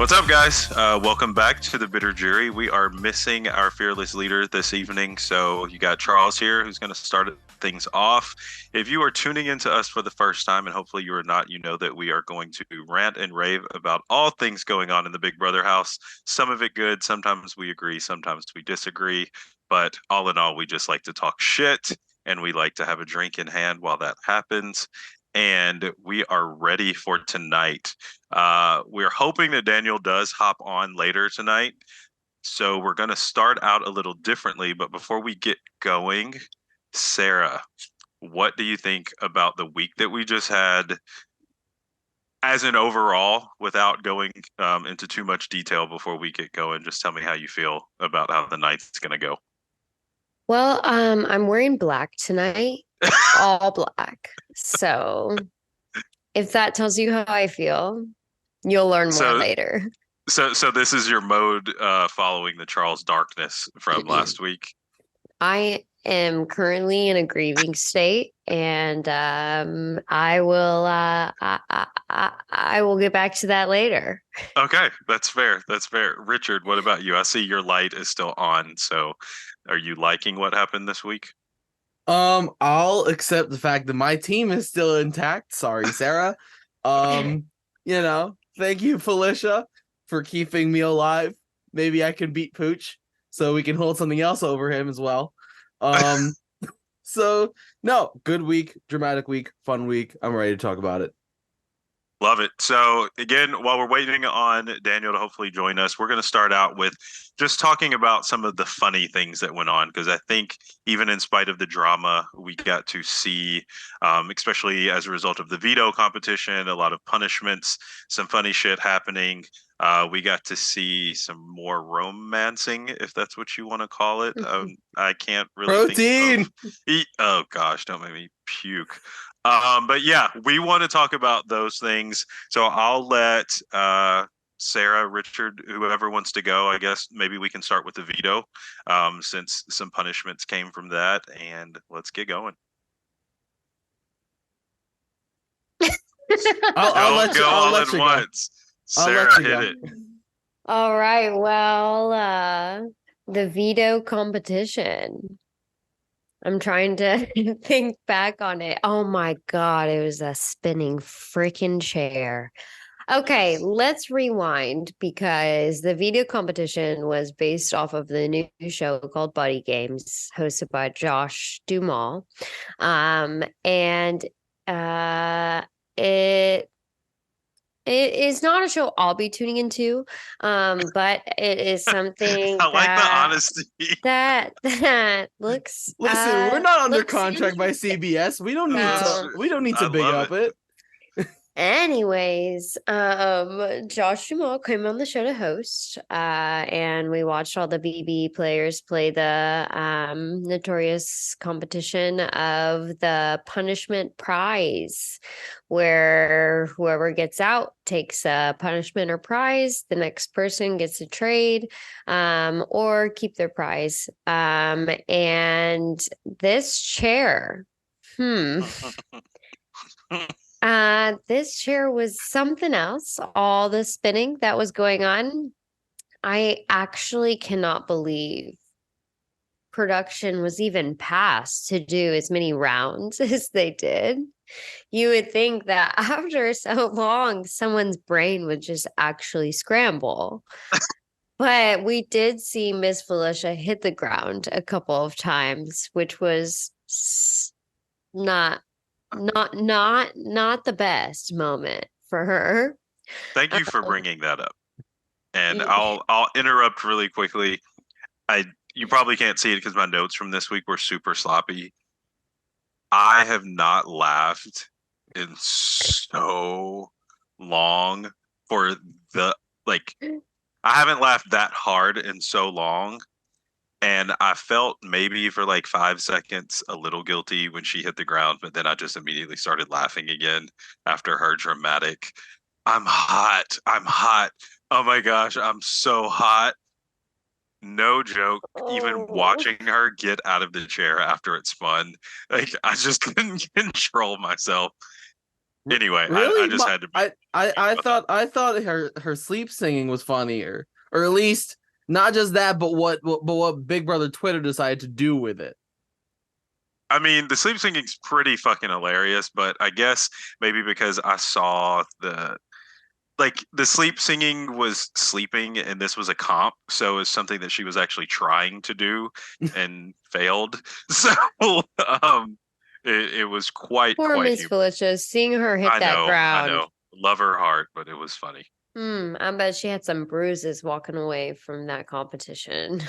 What's up, guys? Welcome back to the Bitter Jury. We are missing our fearless leader this evening, so you got Charles here who's going to start things off. If you are tuning into us for the first time, and hopefully you are not, you know that we are going to rant and rave about all things going on in the Big Brother house. Some of it good, sometimes we agree, sometimes we disagree, but all in all, we just like to talk shit and we like to have a drink in hand while that happens. And we are ready for tonight. We're hoping that Daniel does hop on later tonight. So we're going to start out a little differently. But before we get going, Sarah, what do you think about the week that we just had as an overall, without going into too much detail before we get going? Just tell me how you feel about how the night's going to go. Well, I'm wearing black tonight, all black. So if that tells you how I feel, you'll learn more So, later. so this is your mode following the Charles Darkness from last week. I am currently in a grieving state, and I will get back to that later. Okay, that's fair. That's fair. Richard, what about you? I see your light is still on. So, are you liking what happened this week? I'll accept the fact that my team is still intact. Sorry, Sarah. Um, thank you, Felicia, for keeping me alive. Maybe I can beat Pooch so we can hold something else over him as well. Um, so no, good week, dramatic week, fun week. I'm ready to talk about it. Love it. So, again, while we're waiting on Daniel to hopefully join us, we're going to start out with just talking about some of the funny things that went on. Because I think, even in spite of the drama, we got to see, especially as a result of the veto competition, a lot of punishments, some funny shit happening. We got to see some more romancing, if that's what you want to call it. I can't really think Protein. of. Oh, gosh, don't make me puke. But yeah, we want to talk about those things. So I'll let Sarah, Richard, whoever wants to go. I guess maybe we can start with the veto, since some punishments came from that, and let's get going. I'll Don't let you. go I'll all let at you go. once. I'll let Sarah, you hit go. it. All right. Well, the veto competition. I'm trying to think back on it. Oh my God, it was a spinning freaking chair. Okay, let's rewind because the video competition was based off of the new show called Buddy Games, hosted by Josh Duhamel. And it is not a show I'll be tuning into, but it is something I like the honesty. that looks Listen, we're not under looks contract by interesting. CBS. We don't need That's to. So true. We don't need I to big love up it. it. anyways, Josh Duhamel came on the show to host, and we watched all the BB players play the notorious competition of the punishment prize, where whoever gets out takes a punishment or prize. The next person gets a trade, or keep their prize. And this chair, hmm. This chair was something else. All the spinning that was going on. I actually cannot believe production was even passed to do as many rounds as they did. You would think that after so long, someone's brain would just actually scramble. But we did see Miss Felicia hit the ground a couple of times, which was not not the best moment for her. Thank you for Um, bringing that up. And y- I'll interrupt really quickly. I You probably can't see it because my notes from this week were super sloppy. I have not laughed in so long for the like I haven't laughed that hard in so long. And I felt maybe for like 5 seconds a little guilty when she hit the ground, but then I just immediately started laughing again after her dramatic, I'm hot. I'm hot. Oh my gosh, I'm so hot. No joke. Even oh, watching her get out of the chair after it spun, like I just couldn't control myself. Anyway, I Really? just had to be. I thought her sleep singing was funnier, or at least not just that, but what Big Brother Twitter decided to do with it. I mean, the sleep singing's pretty fucking hilarious, but I guess maybe because I saw the sleep singing was sleeping and this was a comp, so it's something that she was actually trying to do and failed. So um it was Poor quite Miss humorous. Felicia, seeing her hit that I ground. know. Love her heart, but it was funny. I bet she had some bruises walking away from that competition.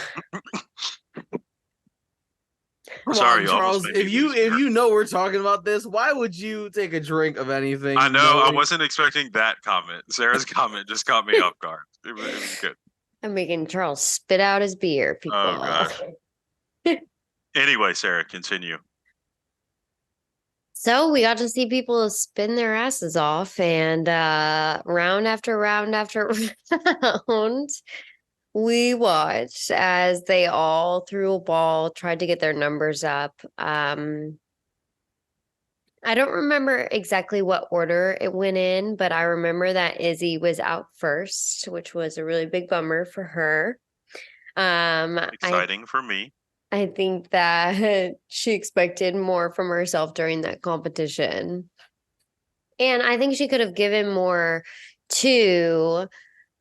Come Sorry, on, you almost Charles. made me If lose here. you know we're talking about this, why would you take a drink of anything? I know I Knowing... wasn't expecting that comment. Sarah's comment just caught me off guard. It was good. I'm making Charles spit out his beer, people. Oh god. Anyway, Sarah, continue. So we got to see people spin their asses off, and round after round after round, we watched as they all threw a ball, tried to get their numbers up. I don't remember exactly what order it went in, but I remember that Izzy was out first, which was a really big bummer for her. Exciting for me. I think that she expected more from herself during that competition. And I think she could have given more too.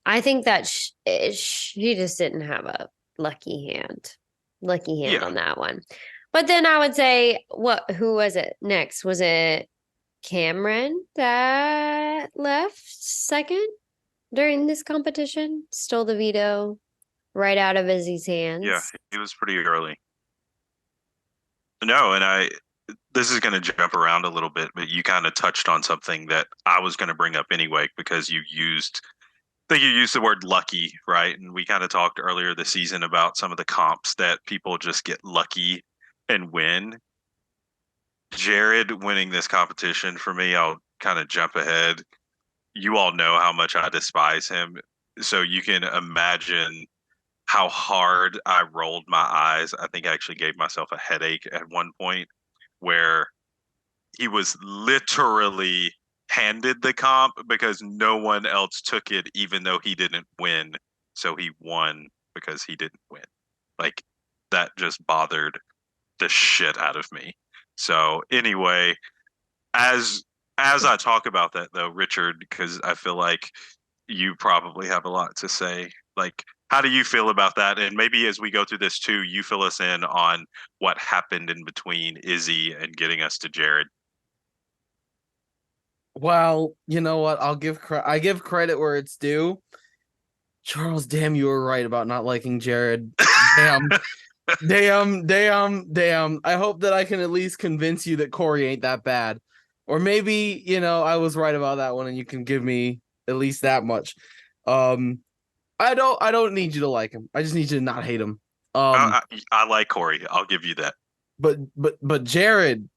I think that she just didn't have a lucky hand. Lucky hand Yeah. on that one. But then I would say, who was it next? Was it Cameron that left second during this competition? Stole the veto right out of Izzy's hands. Yeah, he was pretty early. No, and this is going to jump around a little bit, but you kind of touched on something that I was going to bring up anyway because I think you used the word lucky, right? And we kind of talked earlier this season about some of the comps that people just get lucky and win. Jared winning this competition for me, I'll kind of jump ahead. You all know how much I despise him. So you can imagine how hard I rolled my eyes. I think I actually gave myself a headache at one point where he was literally handed the comp because no one else took it, even though he didn't win. So he won because he didn't win. Like that just bothered the shit out of me. So anyway, as I talk about that though, Richard, because I feel like you probably have a lot to say. Like, how do you feel about that? And maybe as we go through this too, you fill us in on what happened in between Izzy and getting us to Jared. Well, you know what? I give credit where it's due. Charles, damn, you were right about not liking Jared. Damn. Damn. I hope that I can at least convince you that Corey ain't that bad. Or maybe, I was right about that one and you can give me at least that much. I don't need you to like him. I just need you to not hate him. I like Corey. I'll give you that. But Jared,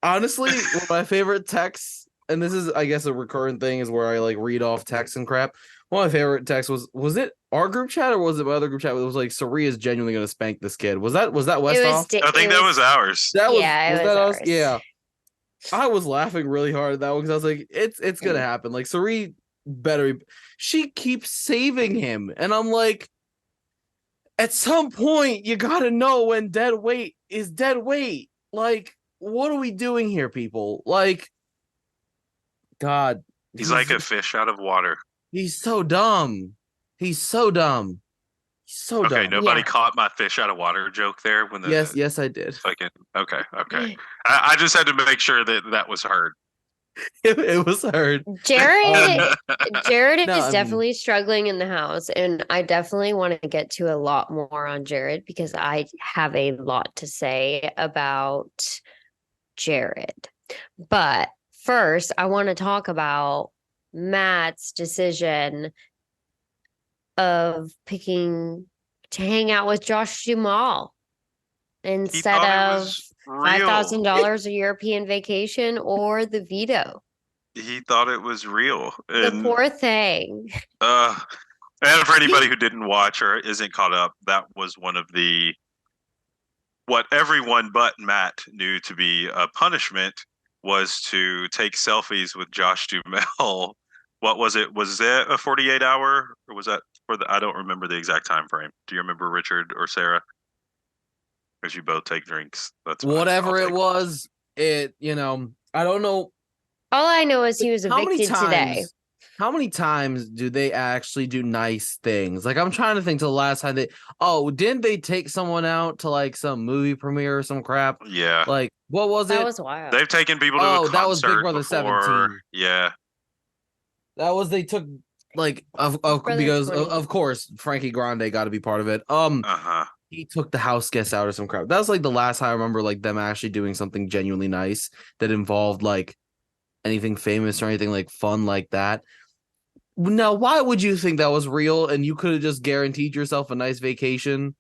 honestly, one of my favorite texts, and this is I guess a recurrent thing, is where I like read off texts and crap. One of my favorite texts was it our group chat or was it my other group chat? It was like Saria is genuinely gonna spank this kid. Was that Westoff? I think that was ours. That was yeah, was it that was us? ours. Yeah. I was laughing really hard at that one because I was like, it's gonna happen. Like Saria better. She keeps saving him, and I'm like, at some point you gotta know when dead weight is dead weight. Like, what are we doing here, people? Like, God, He's like a fish out of water. he's so dumb. He's so dumb. He's so Okay, dumb. nobody Yeah. caught my fish out of water joke there when the Yes, I did. fucking okay. I just had to make sure that was heard. It was heard. Jared No, is I mean- definitely struggling in the house, and I definitely want to get to a lot more on Jared because I have a lot to say about Jared. But first, I want to talk about Matt's decision of picking to hang out with Josh Duhamel instead thought it of was real. $5,000 a European vacation or the veto. He thought it was real. The And poor thing. and for anybody who didn't watch or isn't caught up, that was one of the what everyone but Matt knew to be a punishment was to take selfies with Josh Duhamel. What was it? Was it a 48 hour or was that for the I don't remember the exact time frame. Do you remember, Richard or Sarah? Because you both take drinks. That's fine. Whatever it was, I don't know All I know is he was how many evicted today. times. How many times do they actually do nice things? Like I'm trying to think to the last time didn't they take someone out to like some movie premiere or some crap? Yeah. Like what was That it? was wild. They've taken people to a Oh, that was Big concert Brother before. 17. Yeah. That was they took like Brother because 20. of course Frankie Grande got to be part of it. Uh-huh. He took the house guests out or some crap. That was like the last time I remember like them actually doing something genuinely nice that involved like anything famous or anything like fun like that. Now, why would you think that was real and you could have just guaranteed yourself a nice vacation?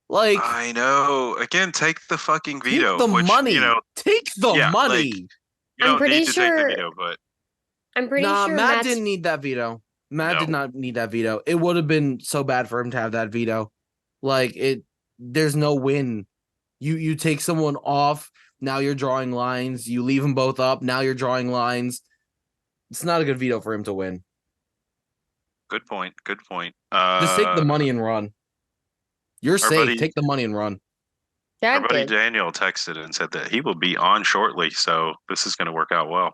Like, I know. Again, take the fucking take veto, the which, money. Take the yeah, like money. you I'm don't pretty need to take the sure. veto, but I'm pretty Nah, sure Matt Matt's didn't need that veto. Matt did no. not need that veto. It would have been so bad for him to have that veto. Like there's no win. You take someone off, now you're drawing lines. You leave them both up, now you're drawing lines. It's not a good veto for him to win. Good point. Good point. Just take the money and run. You're our safe. buddy Take the money and run. our that buddy good. Daniel texted and said that he will be on shortly, so this is going to work out well.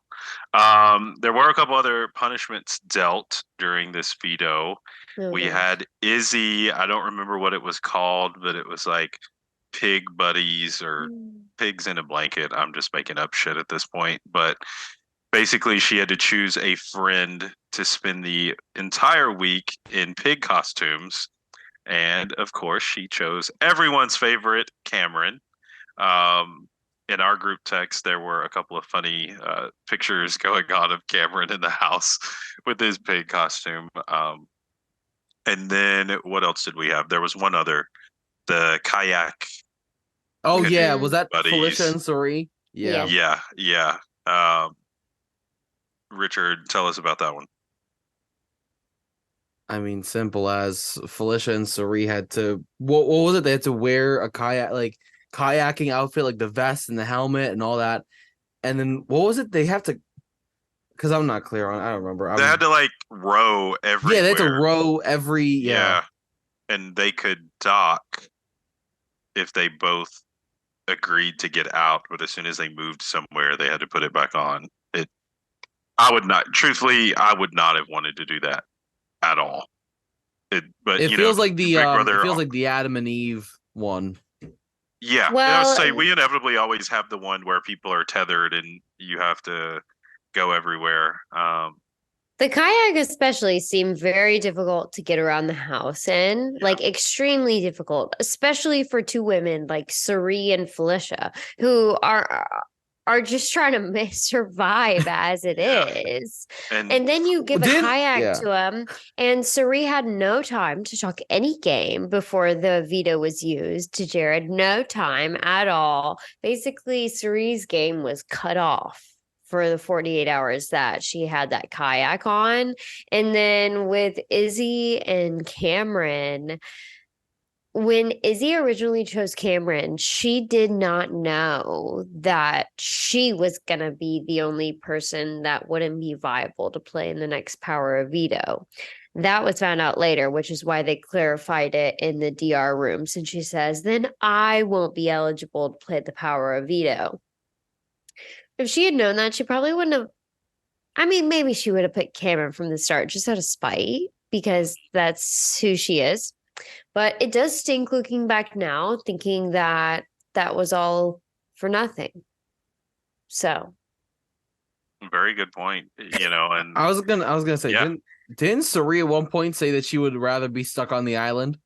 There were a couple other punishments dealt during this veto. Oh, We gosh. had Izzy. I don't remember what it was called, but it was like pig buddies or pigs in a blanket. I'm just making up shit at this point, but basically she had to choose a friend to spend the entire week in pig costumes. And of course, she chose everyone's favorite, Cameron. In our group text, there were a couple of funny pictures going on of Cameron in the house with his pig costume. And then what else did we have? There was one other, the kayak Oh yeah, Mhm. was that Felicia buddies. and Suri? Yeah. Yeah, yeah. Richard, tell us about that one. I mean, simple as Felicia and Suri had to what was it? They had to wear a kayaking outfit, like the vest and the helmet and all that. And then what was it? They have to because I'm not clear on I don't remember. They had to like row everywhere. Yeah, they had to row every Yeah. And they could dock if they both agreed to get out, but as soon as they moved somewhere, they had to put it back on. I would not, truthfully, I would not have wanted to do that at all. But It you feels know, like the Big Brother, it feels like the Adam and Eve one. yeah. And I Well, was say we inevitably always have the one where people are tethered and you have to go everywhere. the kayak especially seemed very difficult to get around the house in, Yeah. like extremely difficult, especially for two women like Suri and Felicia, who are just trying to survive as it is. And And then you give a kayak yeah. to him, and Suri had no time to talk any game before the veto was used to Jared. No time at all. Basically, Suri's game was cut off for the 48 hours that she had that kayak on. And then with Izzy and Cameron, when Izzy originally chose Cameron, she did not know that she was going to be the only person that wouldn't be viable to play in the next Power of Veto. That was found out later, which is why they clarified it in the DR rooms. And she says, then I won't be eligible to play the Power of Veto. If she had known that, she probably wouldn't have. I mean, maybe she would have put Cameron from the start just out of spite because that's who she is. But it does stink looking back now, thinking that that was all for nothing. So, very good point. You know, and I was gonna say, Yeah. didn't Suri at one point say that she would rather be stuck on the island?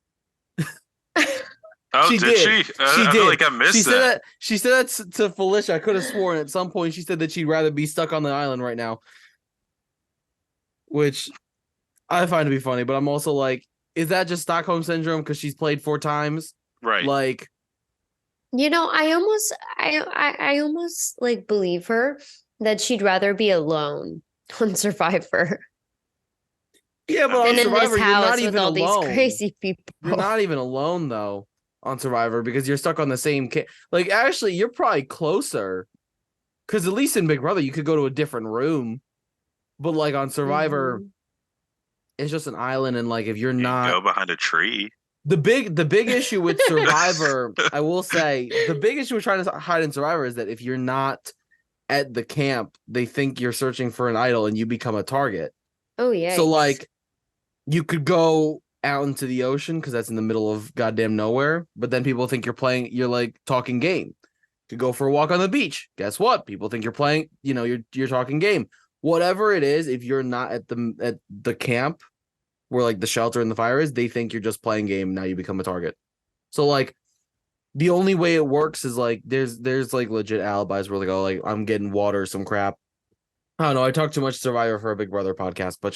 oh, she did did. she? She I did. feel like I missed She said that. that. She said that to Felicia. I could have sworn at some point she said that she'd rather be stuck on the island right now, which I find to be funny. But I'm also like, is that just Stockholm syndrome because she's played 4 times? Right. Like, I almost like believe her that she'd rather be alone on Survivor yeah, but on than in this Survivor, you're not house with even all alone. these crazy people. You're not even alone though. on Survivor because you're stuck on the same like actually you're probably closer because at least in Big Brother you could go to a different room, but like on Survivor it's just an island, and like if you're You not go behind a tree. the big issue with Survivor, I will say the big issue with trying to hide in Survivor is that if you're not at the camp, they think you're searching for an idol and you become a target. Oh yeah. So like you could go out into the ocean because that's in the middle of goddamn nowhere, but then people think you're like talking game. You could go for a walk on the beach. Guess what? People think you're playing, you're talking game. Whatever it is, if you're not at the camp where like the shelter and the fire is, they think you're just playing game. Now you become a target. So like the only way it works is like there's like legit alibis where like, oh, like I'm getting water, some crap. I don't know. I talk too much Survivor for a Big Brother podcast, but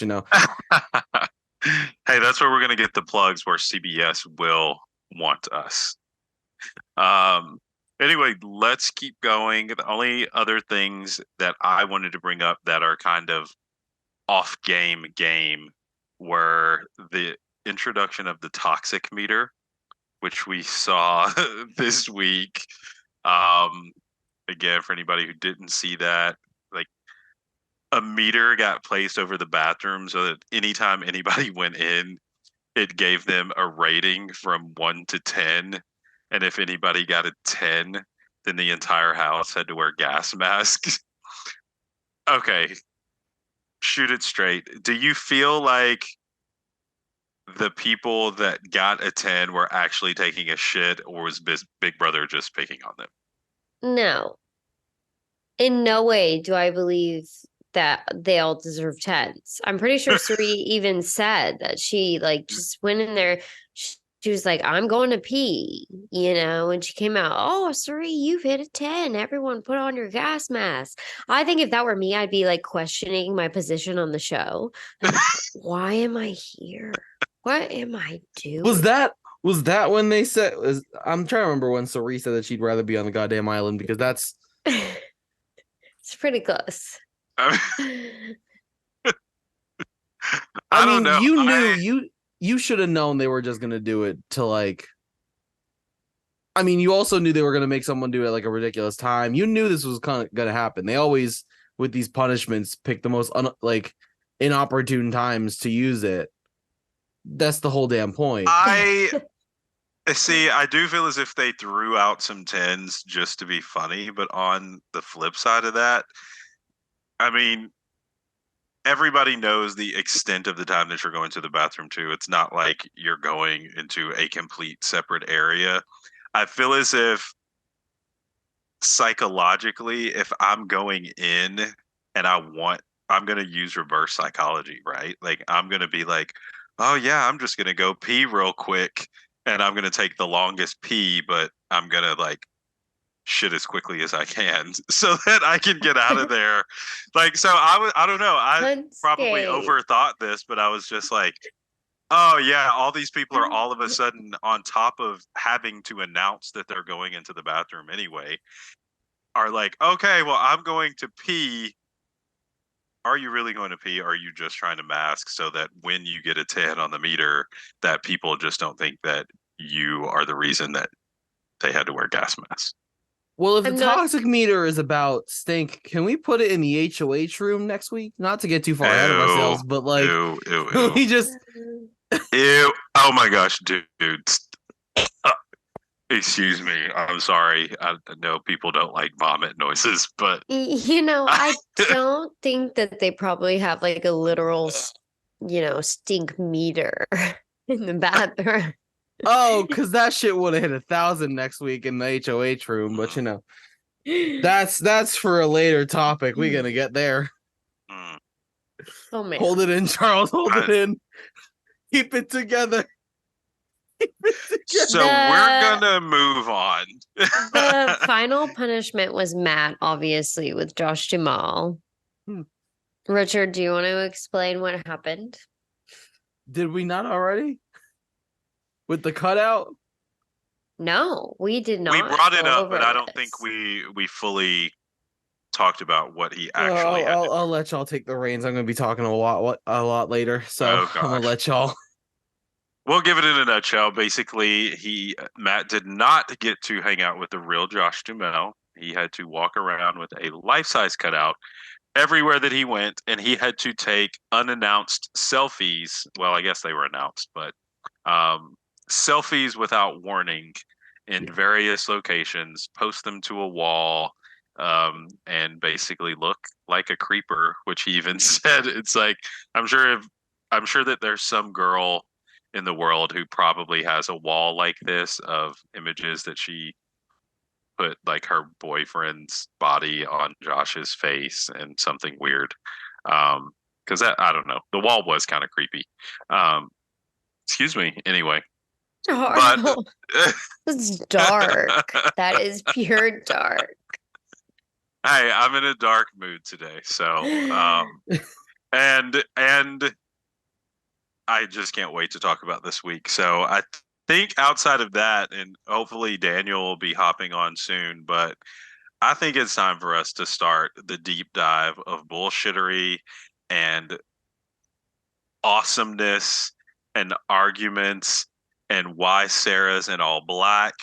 Hey, that's where we're gonna get the plugs where CBS will want us. Anyway, let's keep going. The only other things that I wanted to bring up that are kind of off game were the introduction of the toxic meter, which we saw this week. Again, for anybody who didn't see that, like a meter got placed over the bathroom so that anytime anybody went in, it gave them a rating from 1 to 10. And if anybody got a 10, then the entire house had to wear gas masks. Okay, shoot it straight. Do you feel like the people that got a 10 were actually taking a shit, or was Big Brother just picking on them? No. In no way do I believe that they all deserve tens. I'm pretty sure Suri even said that she like just went in there. She was like, I'm going to pee, when she came out. Oh, Suri, you've hit a 10. Everyone put on your gas mask. I think if that were me, I'd be like questioning my position on the show. Like, why am I here? What am I doing? Was that when they said? I'm trying to remember when Suri said that she'd rather be on the goddamn island because that's. It's pretty close. I mean, don't know. You knew you should have known they were just gonna do it to like. I mean, you also knew they were gonna make someone do it like a ridiculous time. You knew this was kind of gonna happen. They always, with these punishments, pick the most inopportune times to use it. That's the whole damn point. I see. I do feel as if they threw out some 10s just to be funny, but on the flip side of that, I mean, everybody knows the extent of the time that you're going to the bathroom too. It's not like you're going into a complete separate area. I feel as if psychologically, if I'm going in and I'm going to use reverse psychology, right? Like I'm going to be like, oh yeah, I'm just going to go pee real quick and I'm going to take the longest pee, but I'm going to like shit as quickly as I can so that I can get out of there. Like, so I don't know. I probably overthought this, but I was just like, oh yeah, all these people are all of a sudden on top of having to announce that they're going into the bathroom anyway, are like, okay, well, I'm going to pee. Are you really going to pee? Or are you just trying to mask so that when you get a 10 on the meter, that people just don't think that you are the reason that they had to wear gas masks? Well, if the toxic meter is about stink, can we put it in the HOH room next week? Not to get too far ahead of ourselves, but like, we just. Ew. Oh my gosh, dude. Excuse me. I'm sorry. I know people don't like vomit noises, but I don't think that they probably have like a literal, stink meter in the bathroom. Oh, because that shit would have hit 1,000 next week in the HOH room, but that's for a later topic. We're gonna get there. Oh man. Hold it in, Charles. Hold it in. Keep it together. So we're gonna move on. The final punishment was Matt, obviously, with Josh Jamal. Richard, do you want to explain what happened? Did we not already? With the cutout? No, we did not. We brought it up, but I don't think we fully talked about what he actually had. I'll let y'all take the reins. I'm going to be talking a lot later, so I'm going to let y'all. we'll give it in a nutshell. Basically, Matt did not get to hang out with the real Josh Duhamel. He had to walk around with a life-size cutout everywhere that he went, and he had to take unannounced selfies. Well, I guess they were announced, but um, selfies without warning in various locations, post them to a wall, and basically look like a creeper. Which he even said, it's like I'm sure that there's some girl in the world who probably has a wall like this of images that she put like her boyfriend's body on Josh's face and something weird. Because that I don't know, the wall was kind of creepy. Um, excuse me. Anyway, but Oh, it's dark. That is pure dark. hey, I'm in a dark mood today, so and I just can't wait to talk about this week. So I think outside of that, and hopefully Daniel will be hopping on soon, but I think it's time for us to start the deep dive of bullshittery and awesomeness and arguments and why Sarah's in all black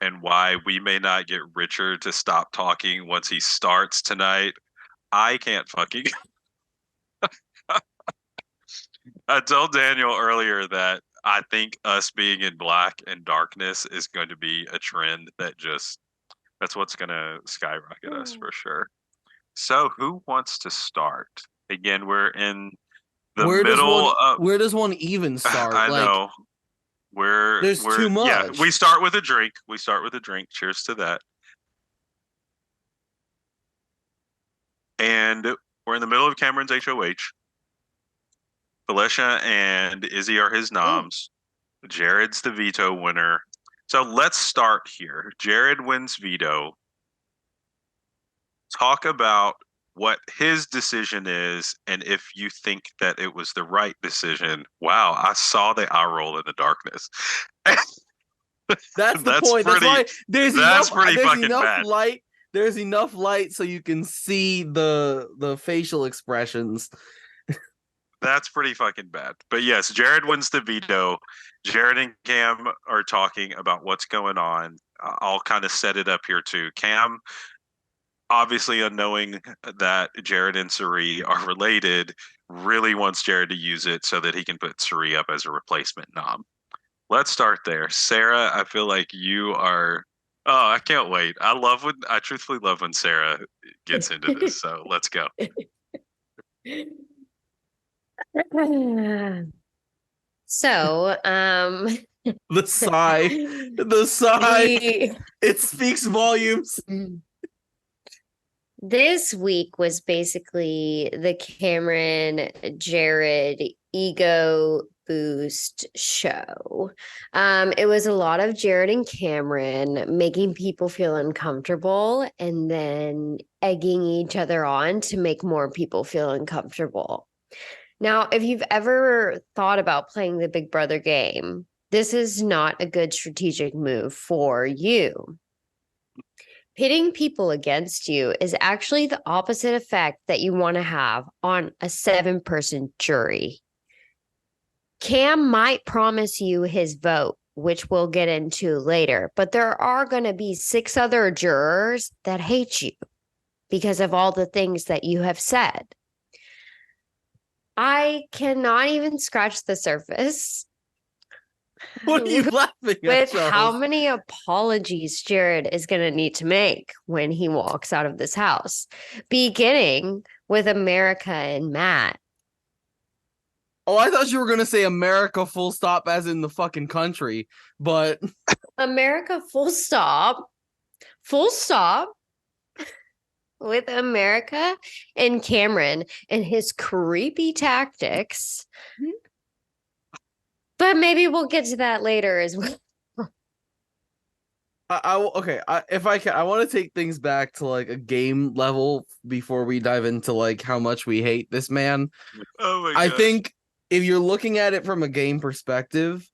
and why we may not get Richard to stop talking once he starts tonight. I can't fucking. I told Daniel earlier that I think us being in black and darkness is going to be a trend that just that's what's going to skyrocket us for sure. So, who wants to start? Again, we're in the middle of. Where does one even start? I know. There's too much. Yeah, we start with a drink. We start with a drink. Cheers to that. And we're in the middle of Cameron's HOH. Felicia and Izzy are his noms. Jared's the veto winner. So let's start here. Jared wins veto. Talk about what his decision is and if you think that it was the right decision. Wow, I saw the eye roll in the darkness. That's the point. That's why there's enough bad. light. There's enough light so you can see the facial expressions. That's pretty fucking bad. But yes, Jared wins the veto. Jared and Cam are talking about what's going on. I'll kind of set it up here too. Cam, obviously unknowing that Jared and Suri are related, really wants Jared to use it so that he can put Suri up as a replacement nom. Let's start there. Sarah, I feel like you are. Oh, I can't wait. I truthfully love when Sarah gets into this. So let's go. So, the sigh, it speaks volumes. This week was basically the Cameron Jared ego boost show. It was a lot of Jared and Cameron making people feel uncomfortable and then egging each other on to make more people feel uncomfortable. Now, if you've ever thought about playing the Big Brother game, this is not a good strategic move for you. Pitting people against you is actually the opposite effect that you want to have on a 7-person jury. Cam might promise you his vote, which we'll get into later, but there are going to be 6 other jurors that hate you because of all the things that you have said. I cannot even scratch the surface. What are you laughing at, with Charles? how many apologies Jared is going to need to make when he walks out of this house, beginning with America and Matt. Oh, I thought you were going to say America full stop as in the fucking country, but America full stop with America and Cameron and his creepy tactics. Mm-hmm. But maybe we'll get to that later as well. I want to take things back to like a game level before we dive into like how much we hate this man. Oh my God. I think if you're looking at it from a game perspective,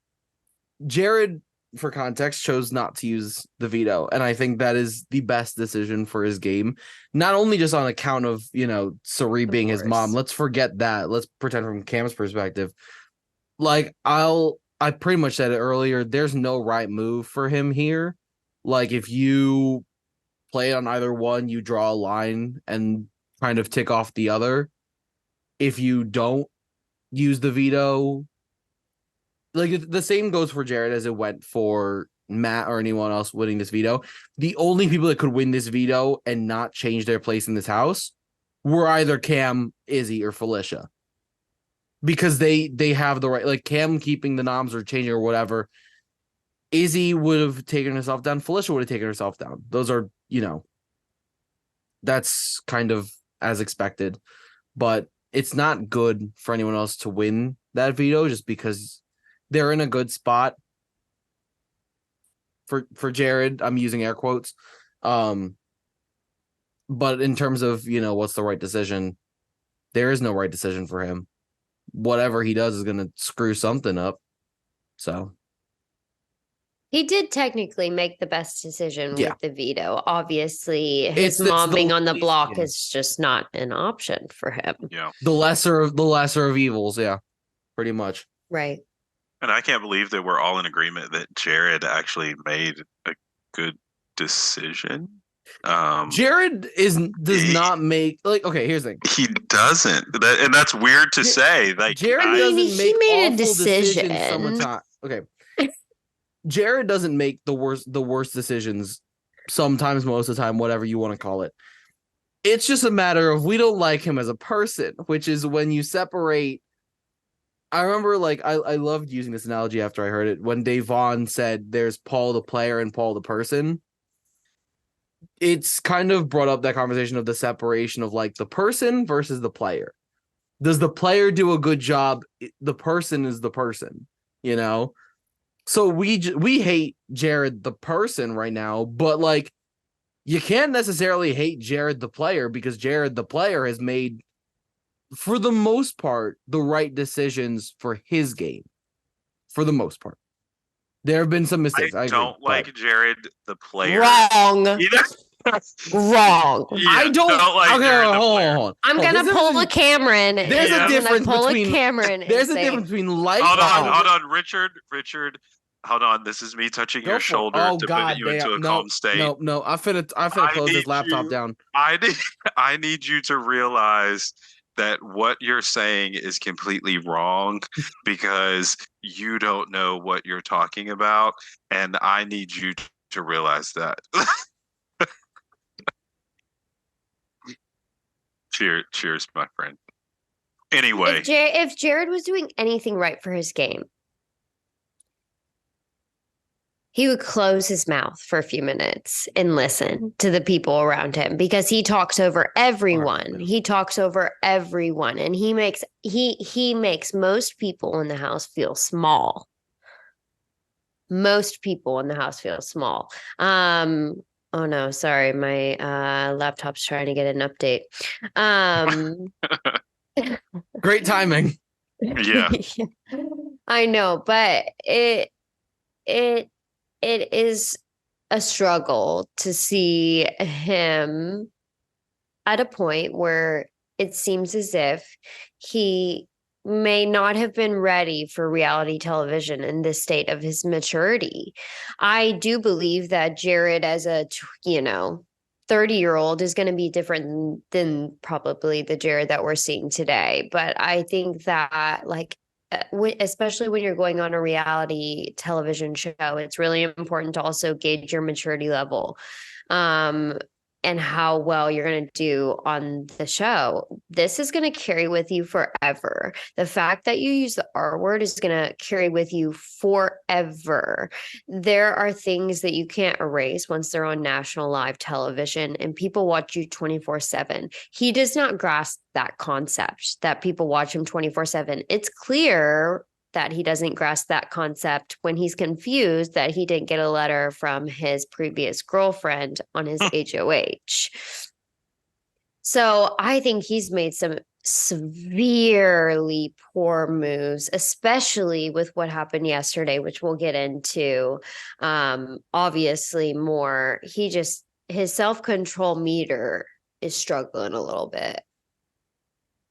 Jared, for context, chose not to use the veto, and I think that is the best decision for his game. Not only just on account of, Suri being his mom. Let's forget that. Let's pretend from Cam's perspective. Like, I'll I pretty much said it earlier. There's no right move for him here. Like if you play on either one, you draw a line and kind of tick off the other. If you don't use the veto, like the same goes for Jared as it went for Matt or anyone else winning this veto. The only people that could win this veto and not change their place in this house were either Cam, Izzy, or Felicia. Because they have the right, like Cam keeping the noms or changing or whatever. Izzy would have taken herself down. Felicia would have taken herself down. Those are, that's kind of as expected. But it's not good for anyone else to win that veto just because they're in a good spot. For Jared, I'm using air quotes. But in terms of, what's the right decision, there is no right decision for him. Whatever he does is going to screw something up. So he did technically make the best decision Yeah. with the veto. Obviously, his It's mom the being on the least- block yeah. is just not an option for him. Yeah. the lesser of evils. Yeah, pretty much. Right. And I can't believe that we're all in agreement that Jared actually made a good decision. Jared does not make okay. Here's the thing. He doesn't, and that's weird to say. Like Jared I mean, doesn't he make made a awful decisions decision. sometimes. Okay, Jared doesn't make the worst decisions sometimes, most of the time, whatever you want to call it. It's just a matter of we don't like him as a person, which is when you separate. I remember, I loved using this analogy after I heard it when Dave Vaughn said there's Paul the player and Paul the person. It's kind of brought up that conversation of the separation of the person versus the player. Does the player do a good job? The person is the person, So we hate Jared the person right now, but you can't necessarily hate Jared the player because Jared the player has made, for the most part, the right decisions for his game. For the most part, there have been some mistakes. I agree, don't like Jared the player. Wrong. Wrong. I don't like okay, Jared the hold player. on. I'm gonna pull a Cameron. There's a difference between There's a difference between life. Hold on, Richard. Hold on. This is me touching your shoulder to put you into a calm state. No. I finna close this laptop down. I need you to realize that what you're saying is completely wrong because you don't know what you're talking about, and I need you to realize that. Cheers, my friend. Anyway, if Jared was doing anything right for his game, he would close his mouth for a few minutes and listen to the people around him because he talks over everyone. He talks over everyone, and he makes most people in the house feel small. Most people in the house feel small. Oh no, sorry, my laptop's trying to get an update. Great timing. Yeah. I know, but it is a struggle to see him at a point where it seems as if he may not have been ready for reality television in this state of his maturity. I do believe that Jared, as a 30-year-old, is going to be different than probably the Jared that we're seeing today. But I think that especially when you're going on a reality television show, it's really important to also gauge your maturity level and how well you're going to do on the show. This is going to carry with you forever. The fact that you use the R word is going to carry with you forever. There are things that you can't erase once they're on national live television and people watch you 24/7. He does not grasp that concept that people watch him 24/7. It's clear that he doesn't grasp that concept when he's confused that he didn't get a letter from his previous girlfriend on his HOH. So I think he's made some severely poor moves, especially with what happened yesterday, which we'll get into obviously more. His self-control meter is struggling a little bit.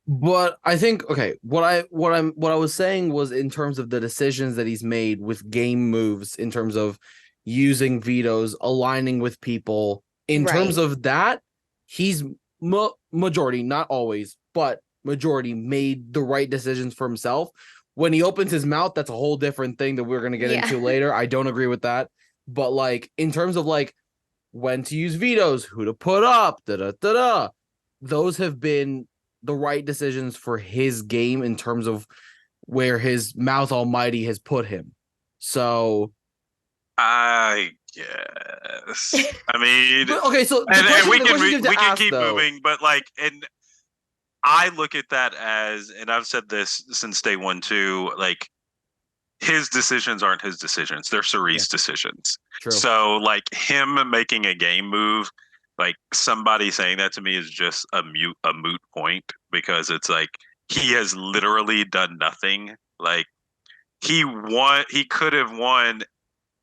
But I think what I was saying was in terms of the decisions that he's made with game moves, in terms of using vetoes, aligning with people. In terms Right. of that, he's majority, not always, but majority made the right decisions for himself. When he opens his mouth, that's a whole different thing that we're gonna get Yeah. into later. I don't agree with that. But like in terms of like when to use vetoes, who to put up, da da da da. Those have been the right decisions for his game in terms of where his mouth almighty has put him. So, I guess. I mean, but okay, so and the question you have we to can ask keep though, moving, but like, and I look at that as, and I've said this since day one too, like his decisions aren't his decisions; they're yeah, Cerie's decisions. true. So, like him making a game move, like somebody saying that to me is just a moot point because it's like he has literally done nothing. Like he could have won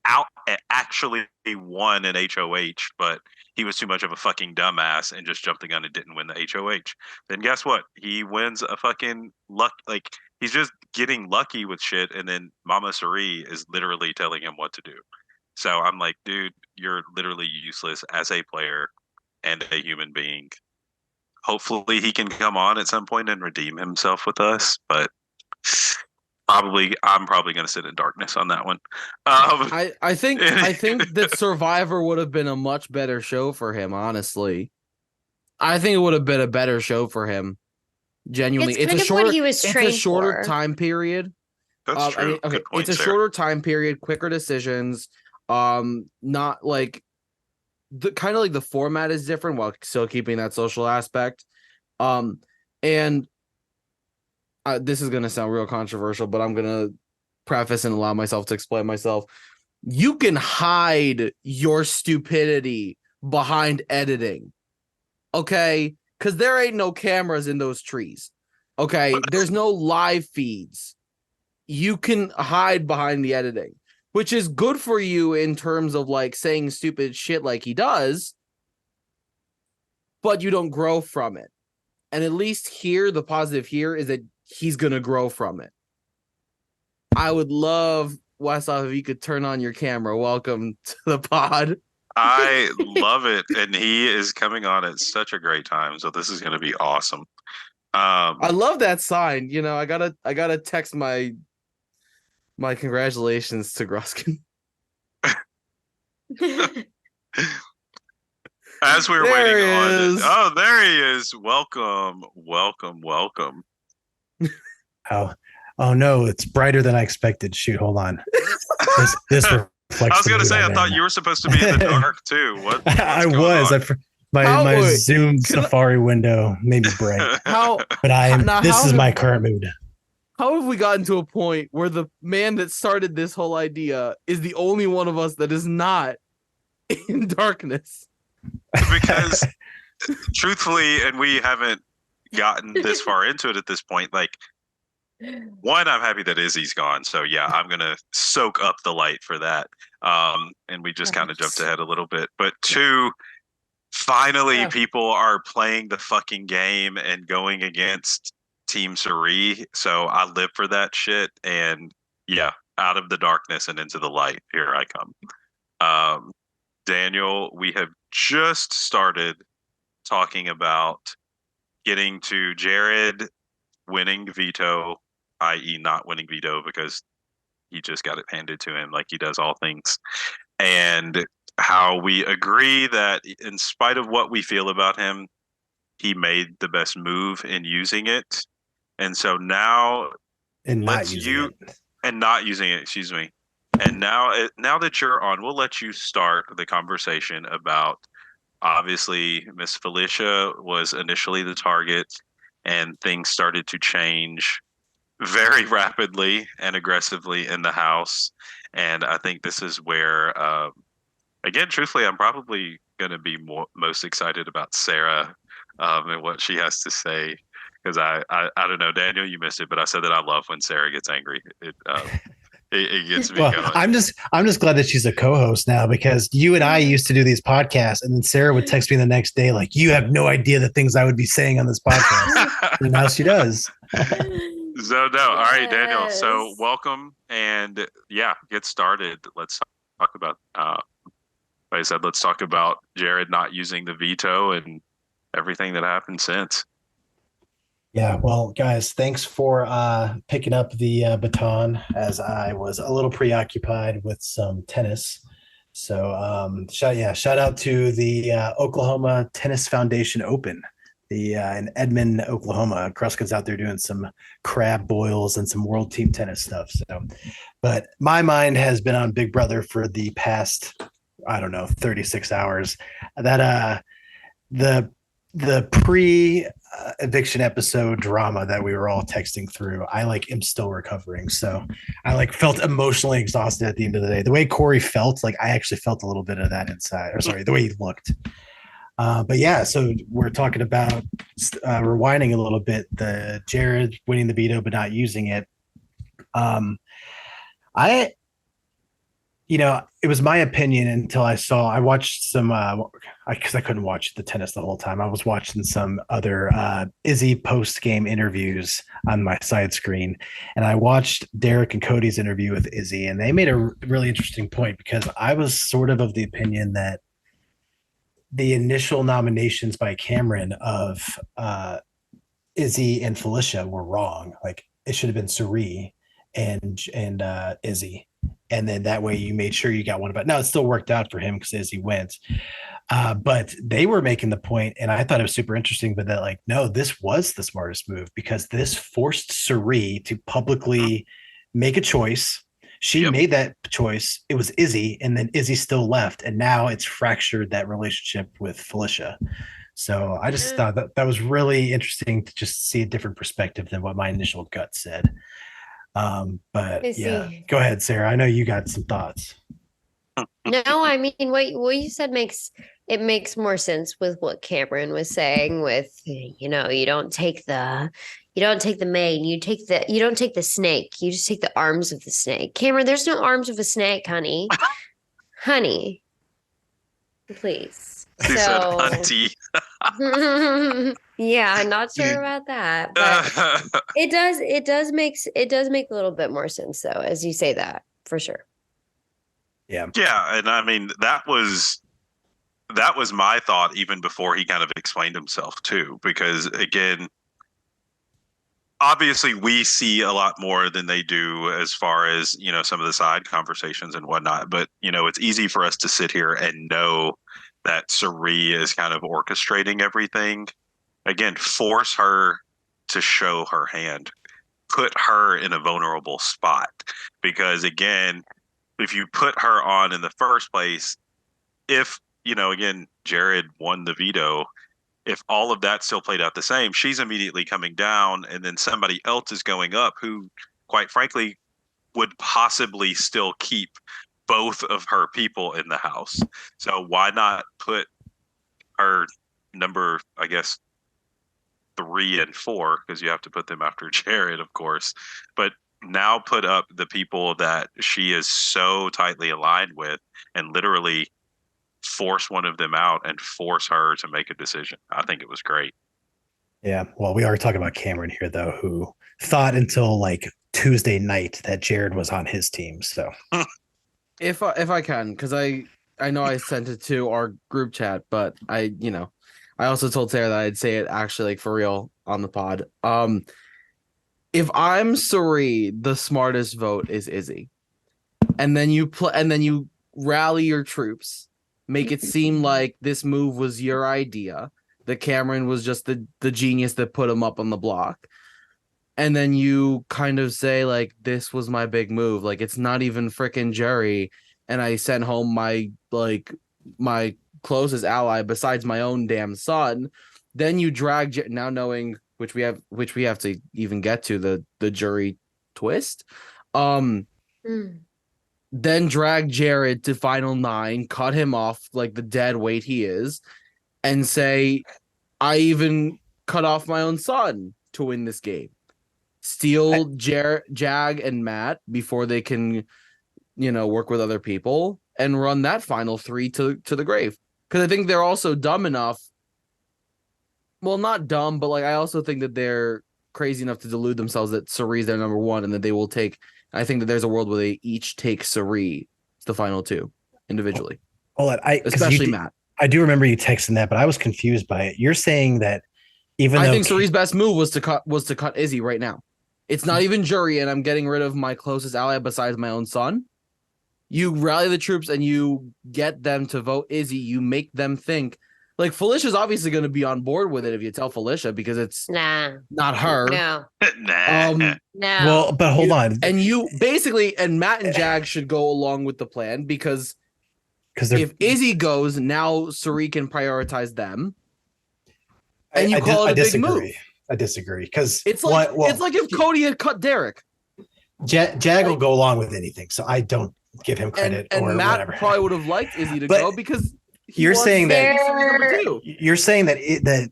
out actually won an HOH, but he was too much of a fucking dumbass and just jumped the gun and didn't win the HOH. Then guess what? He wins a fucking luck. Like he's just getting lucky with shit, and then Mama Suri is literally telling him what to do. So I'm like, dude, you're literally useless as a player and a human being. Hopefully, he can come on at some point and redeem himself with us, but I'm probably going to sit in darkness on that one. Um, I think that Survivor would have been a much better show for him, honestly. I think it would have been a better show for him. Genuinely. It's kind of what he was It's a trained shorter for. time period. That's true. Okay, Good it's point, a Sarah. shorter time period, quicker decisions. Not like the kind of like the format is different while still keeping that social aspect. Um, and this is gonna sound real controversial, but I'm gonna preface and allow myself to explain myself. You can hide your stupidity behind editing, okay? Because there ain't no cameras in those trees. Okay, there's no live feeds. You can hide behind the editing, which is good for you in terms of like saying stupid shit like he does, but you don't grow from it. And at least here, the positive here is that he's gonna grow from it. I would love Westhoff if you could turn on your camera. Welcome to the pod. I love it, and he is coming on at such a great time. So this is going to be awesome. I Um, love that sign. You know, I gotta text my congratulations to Gruskin. as we were There waiting he on it, is. oh, there he is. Welcome, welcome, welcome. Oh, oh no, it's brighter than I expected. Shoot, hold on. This I reflects was the gonna mood say, I I'm thought in. you were supposed to be in the dark too. I What's going was. on? My How my wait, Zoom can Safari window made me bright, how but I am. now This is my current mood. how have we gotten to a point where the man that started this whole idea is the only one of us that is not in darkness? Because truthfully, and we haven't gotten this far into it at this point, like one, I'm happy that Izzy's gone. So yeah, I'm gonna soak up the light for that. And we just kind of jumped Yes. ahead a little bit. But two, finally Yeah. people are playing the fucking game and going against Team Cerie. So I live for that shit. And yeah, out of the darkness and into the light, here I come. Um, Daniel, we have just started talking about getting to Jared winning veto, i.e., not winning veto because he just got it handed to him like he does all things. And how we agree that, in spite of what we feel about him, he made the best move in using it. And so now And not let's using you it. and not using it, excuse me. And now that you're on, we'll let you start the conversation about obviously Miss Felicia was initially the target and things started to change very rapidly and aggressively in the house. And I think this is where, again, truthfully, I'm probably going to be most excited about Sarah and what she has to say. Because I don't know, Daniel, you missed it, but I said that I love when Sarah gets angry. It gets me Well, going. I'm just glad that she's a co-host now, because you and I used to do these podcasts, and then Sarah would text me the next day like, "You have no idea the things I would be saying on this podcast," and now she does. So no, all right, Daniel. So Yes. welcome, and yeah, get started. Let's talk about. Like I said, let's talk about Jared not using the veto and everything that happened since. Yeah, well, guys, thanks for picking up the baton, as I was a little preoccupied with some tennis. So, shout out to the Oklahoma Tennis Foundation Open, the in Edmond, Oklahoma. Kruska's out there doing some crab boils and some world team tennis stuff. So, but my mind has been on Big Brother for the past, I don't know, 36 hours. That the pre eviction episode drama that we were all texting through, I like am still recovering. So I like felt emotionally exhausted at the end of the day. The way Corey felt, like I actually felt a little bit of that inside, or sorry, the way he looked. But yeah, so we're talking about rewinding a little bit, the Jared winning the veto but not using it. I it was my opinion until I watched some, because I couldn't watch the tennis the whole time. I was watching some other Izzy post game interviews on my side screen, and I watched Derek and Cody's interview with Izzy, and they made a really interesting point, because I was sort of the opinion that the initial nominations by Cameron of Izzy and Felicia were wrong. Like it should have been Suri and Izzy, and then that way you made sure you got one. But now it still worked out for him because Izzy went. But they were making the point, and I thought it was super interesting. But that, like, no, this was the smartest move, because this forced Suri to publicly make a choice. She Yep. made that choice. It was Izzy, and then Izzy still left, and now it's fractured that relationship with Felicia. So I just thought that was really interesting to just see a different perspective than what my initial gut said. But I yeah, see. go ahead, Sarah. I know you got some thoughts. No, I mean what you said makes more sense with what Cameron was saying with, you don't take the mane, you don't take the snake, you just take the arms of the snake. Cameron, there's no arms of a snake, honey. Honey, please. She said, So "Hunty." yeah, I'm not sure about that, but it does make a little bit more sense though, as you say that, for sure. Yeah. Yeah, and I mean that was my thought even before he kind of explained himself too, because again, obviously we see a lot more than they do as far as, some of the side conversations and whatnot. But, it's easy for us to sit here and know that Sari is kind of orchestrating everything. Again, force her to show her hand, put her in a vulnerable spot. Because again, if you put her on in the first place, if, again, Jared won the veto, if all of that still played out the same, she's immediately coming down, and then somebody else is going up who, quite frankly, would possibly still keep both of her people in the house. So why not put her number, I guess, 3 and 4, because you have to put them after Jared, of course, but now put up the people that she is so tightly aligned with and literally force one of them out and force her to make a decision. I think it was great. Yeah. Well, we are talking about Cameron here, though, who thought until like Tuesday night that Jared was on his team. So If I can, because I know I sent it to our group chat, but I also told Sarah that I'd say it actually, like, for real on the pod. If I'm Suri, the smartest vote is Izzy, and then you rally your troops, make it seem like this move was your idea, that Cameron was just the genius that put him up on the block, and then you kind of say, like, this was my big move, like, it's not even freaking Jerry, and I sent home my closest ally besides my own damn son. Then you drag, now knowing which we have to even get to the jury twist, then drag Jared to final 9, cut him off like the dead weight he is, and say, I even cut off my own son to win this game. steal Jag and Matt before they can, work with other people and run that final 3 to the grave. Because I think they're also dumb enough. Well, not dumb, but like I also think that they're crazy enough to delude themselves that Suri's their number one, and that they will take. I think that there's a world where they each take Suri to the final 2 individually. Hold on, especially Matt. I do remember you texting that, but I was confused by it. You're saying that I think Suri's best move was to cut Izzy right now. It's not even jury, and I'm getting rid of my closest ally besides my own son. You rally the troops and you get them to vote Izzy. You make them think. Like, Felicia's obviously going to be on board with it if you tell Felicia, because it's not her. No. Nah. No. Well, but hold on. And you basically, and Matt and Jag should go along with the plan, because if Izzy goes, now Suri can prioritize them. And you call it a big move. I disagree, because it's like if Cody had cut Derek. Jag will go along with anything, so I don't give him credit. And or Matt whatever. probably would have liked Izzy to go, because you're saying that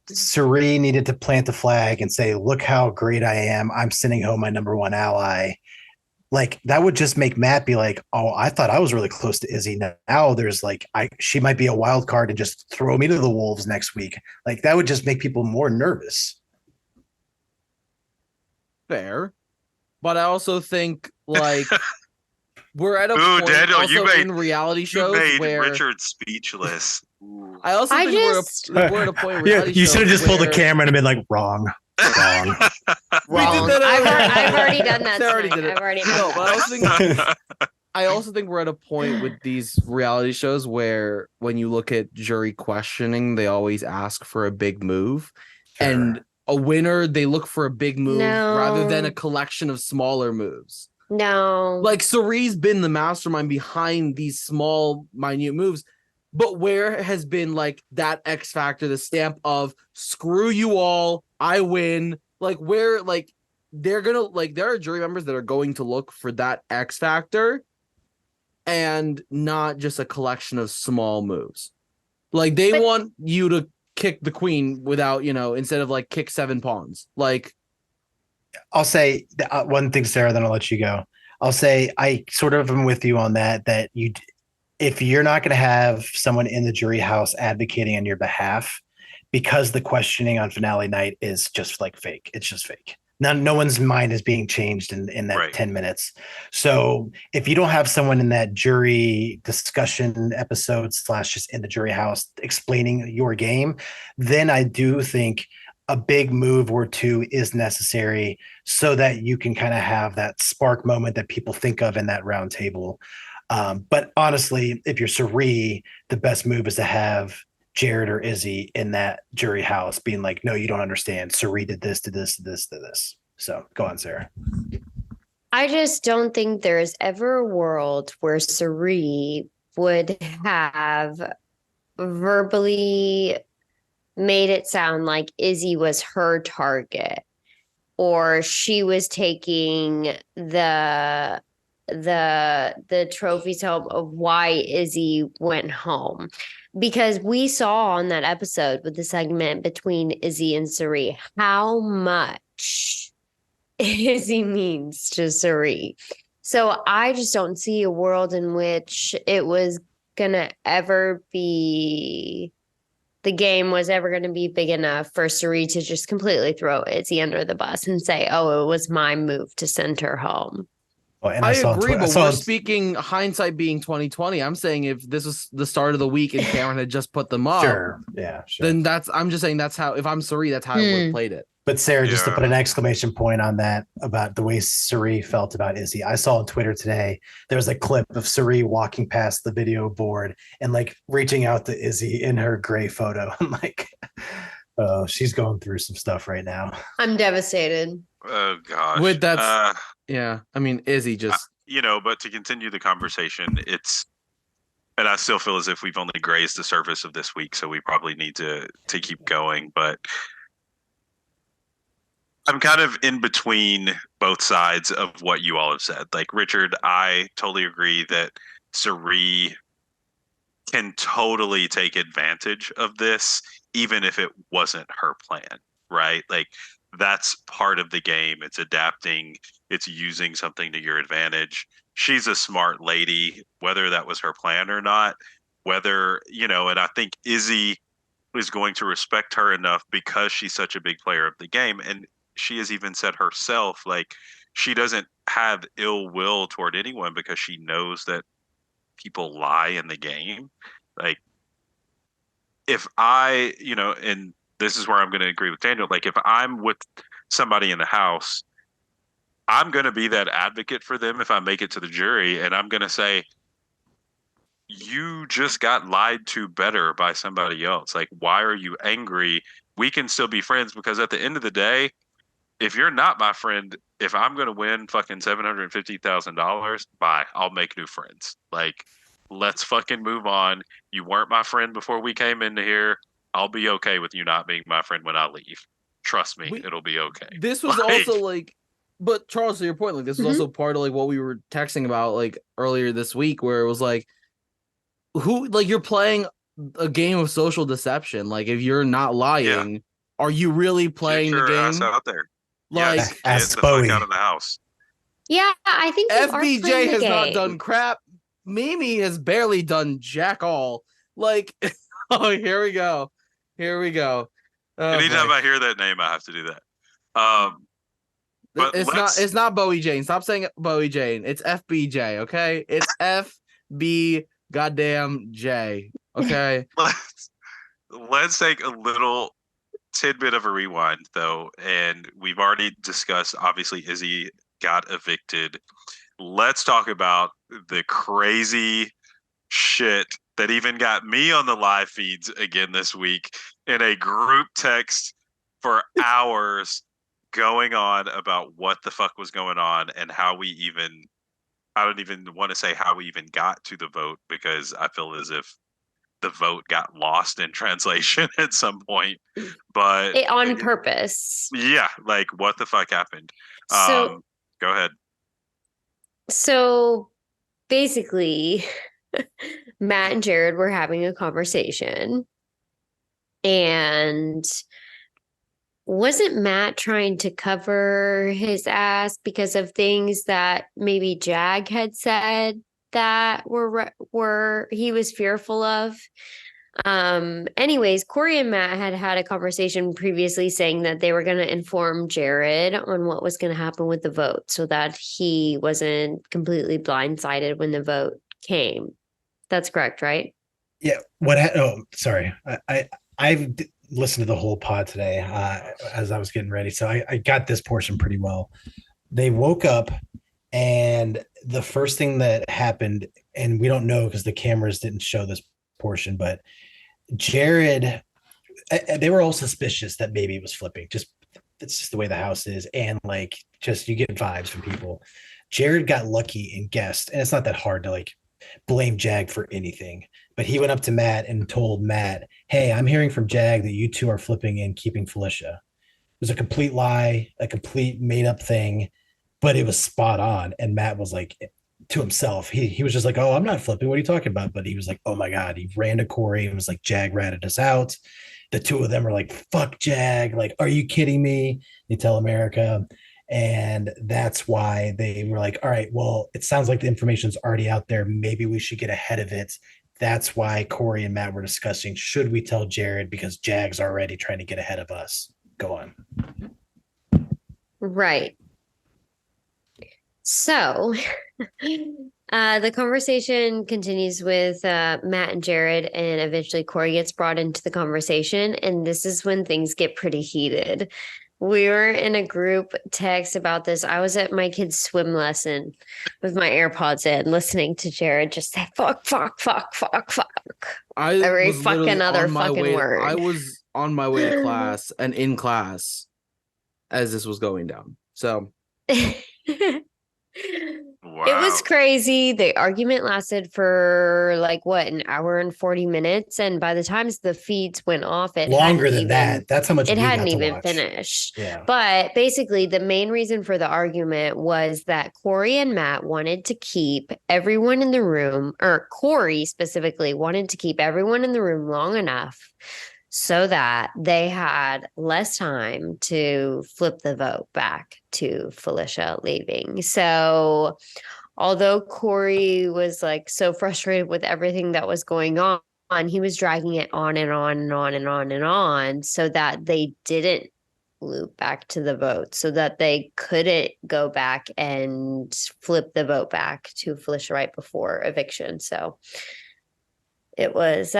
Suri needed to plant the flag and say, "Look how great I am! I'm sending home my number one ally." Like, that would just make Matt be like, "Oh, I thought I was really close to Izzy. Now there's she might be a wild card and just throw me to the wolves next week." Like, that would just make people more nervous. Fair, but I also think we're at a Ooh, point Daniel, also in reality shows where Richard speechless. I also think we're at a point. You should have just pulled the camera and been like, "Wrong." Wrong. I've already done that. I've already done that. But I also think we're at a point with these reality shows where, when you look at jury questioning, they always ask for a big move, and a winner, they look for a big move rather than a collection of smaller moves. No. Like, Suri's been the mastermind behind these small, minute moves, but where has been that X factor, the stamp of "screw you all, I win"? Like, where they're gonna there are jury members that are going to look for that X factor, and not just a collection of small moves. Like, they want you to kick the queen without, instead of kick 7 pawns. I'll say one thing, Sarah, then I'll let you go. I'll say I sort of am with you on that if you're not going to have someone in the jury house advocating on your behalf, because the questioning on finale night is just fake. It's just fake. No one's mind is being changed in that 10 minutes. So if you don't have someone in that jury discussion episode / just in the jury house explaining your game, then I do think a big move or 2 is necessary, so that you can kind of have that spark moment that people think of in that round table. But honestly, if you're Suri, the best move is to have Jared or Izzy in that jury house being like, "No, you don't understand. Suri did this, to this, to this, to this." So go on, Sarah. I just don't think there's ever a world where Suri would have verbally made it sound like Izzy was her target, or she was taking the trophies home of why Izzy went home. Because we saw on that episode with the segment between Izzy and Suri how much Izzy means to Suri. So I just don't see a world in which it was gonna ever be, the game was ever going to be big enough for Suri to just completely throw Izzy under the bus and say, "Oh, it was my move to send her home." Oh, and I agree, but we're speaking hindsight being 2020. I'm saying if this was the start of the week and Cameron had just put them up, sure. Then I'm just saying that's how, if I'm Suri, that's how I would have played it. But Sarah, just to put an exclamation point on that about the way Suri felt about Izzy, I saw on Twitter today, there was a clip of Suri walking past the video board and reaching out to Izzy in her gray photo. I'm like, oh, she's going through some stuff right now. I'm devastated. Oh gosh. With that, yeah. I mean, Izzy just but to continue the conversation, and I still feel as if we've only grazed the surface of this week, so we probably need to keep going. But I'm kind of in between both sides of what you all have said. Like, Richard, I totally agree that Suri can totally take advantage of this, even if it wasn't her plan, right? Like, that's part of the game. It's adapting, it's using something to your advantage. She's a smart lady, whether that was her plan or not, whether, and I think Izzy is going to respect her enough because she's such a big player of the game. And she has even said herself, like, she doesn't have ill will toward anyone because she knows that people lie in the game. Like, if and this is where I'm going to agree with Daniel, like, if I'm with somebody in the house, I'm going to be that advocate for them if I make it to the jury. And I'm going to say, you just got lied to better by somebody else. Like, why are you angry? We can still be friends because at the end of the day, if you're not my friend, if I'm going to win fucking $750,000, bye. I'll make new friends. Like, let's fucking move on. You weren't my friend before we came into here. I'll be okay with you not being my friend when I leave. Trust me, it'll be okay. This was also like, but Charles, to your point, like, this was also part of like what we were texting about like earlier this week, where it was like, you're playing a game of social deception. Like, if you're not lying, are you really playing the game? Ass out there. Like, get the fuck out of the house. Yeah, I think FBJ has not done crap. Mimi has barely done jack all. Like, oh, here we go. Oh, anytime I hear that name, I have to do that. But it's not Bowie Jane. Stop saying Bowie Jane. It's FBJ, okay? It's FB goddamn J. Okay. Let's take a little tidbit of a rewind though, and we've already discussed, obviously Izzy got evicted. Let's talk about the crazy shit that even got me on the live feeds again this week in a group text for hours going on about what the fuck was going on and how I don't even want to say how we even got to the vote, because I feel as if the vote got lost in translation at some point, but on purpose. Yeah, like, what the fuck happened? So, go ahead. So basically, Matt and Jared were having a conversation, and wasn't Matt trying to cover his ass because of things that maybe Jag had said that were he was fearful of? Anyways, Corey and Matt had a conversation previously saying that they were going to inform Jared on what was going to happen with the vote so that he wasn't completely blindsided when the vote came. That's correct, right? Yeah. Sorry. I've listened to the whole pod today as I was getting ready. So I got this portion pretty well. They woke up, and the first thing that happened, and we don't know because the cameras didn't show this portion, but Jared, they were all suspicious that maybe it was flipping. It's just the way the house is. And like, just, you get vibes from people. Jared got lucky and guessed, and it's not that hard to like blame Jag for anything, but he went up to Matt and told Matt, hey, I'm hearing from Jag that you two are flipping and keeping Felicia. It was a complete lie, a complete made up thing, but it was spot on. And Matt was like, to himself, he was just like, oh, I'm not flipping. What are you talking about? But he was like, oh my God. He ran to Corey and was like, Jag ratted us out. The two of them are like, fuck Jag. Like, are you kidding me? They tell America. And that's why they were like, all right, well, it sounds like the information's already out there. Maybe we should get ahead of it. That's why Corey and Matt were discussing, should we tell Jared, because Jag's already trying to get ahead of us. Go on. Right. So the conversation continues with Matt and Jared, and eventually Corey gets brought into the conversation. And this is when things get pretty heated. We were in a group text about this. I was at my kid's swim lesson with my AirPods in, listening to Jared just say, fuck, fuck, fuck, fuck, fuck. Every fucking other fucking word. I was on my way to class and in class as this was going down. So... Wow. It was crazy. The argument lasted for like an hour and 40 minutes, and by the time the feeds went off, it longer than that. That's how much it hadn't even finished. Yeah. But basically, the main reason for the argument was that Corey and Matt wanted to keep everyone in the room, or Corey specifically wanted to keep everyone in the room long enough so that they had less time to flip the vote back to Felicia leaving. So although Corey was like so frustrated with everything that was going on, he was dragging it on and on and on and on and on so that they didn't loop back to the vote, so that they couldn't go back and flip the vote back to Felicia right before eviction. So it was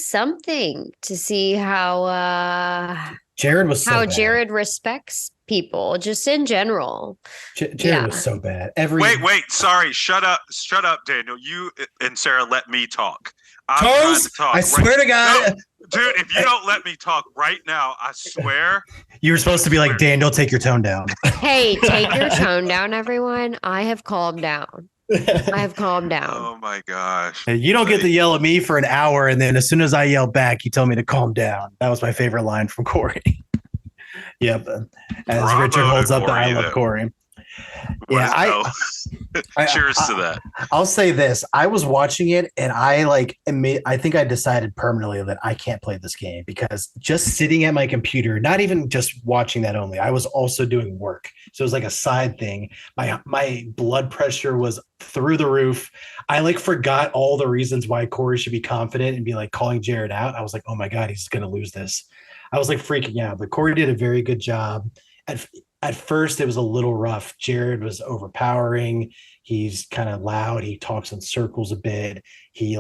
something to see how Jared was so how bad. Jared respects people just in general. Jared was so bad. Wait, sorry, shut up, Daniel. You and Sarah, let me talk. I'm Charles, trying to talk. I swear to God, no, dude, if you don't let me talk right now, I swear. You were supposed to be like, Daniel, take your tone down. Hey, take your tone down, everyone. I have calmed down. Oh my gosh. You don't get to yell at me for an hour, and then as soon as I yell back, you tell me to calm down. That was my favorite line from Corey. Yep. As Bravo Richard holds up the Corey, I love though. Corey. Yeah, Cheers to that. I'll say this. I was watching it and I think I decided permanently that I can't play this game because just sitting at my computer, not even just watching that only, I was also doing work. So it was like a side thing. My blood pressure was through the roof. I forgot all the reasons why Corey should be confident and be calling Jared out. I was like, oh my God, he's going to lose this. I was freaking out, but Corey did a very good job. At first, it was a little rough. Jared was overpowering. He's kind of loud. He talks in circles a bit. He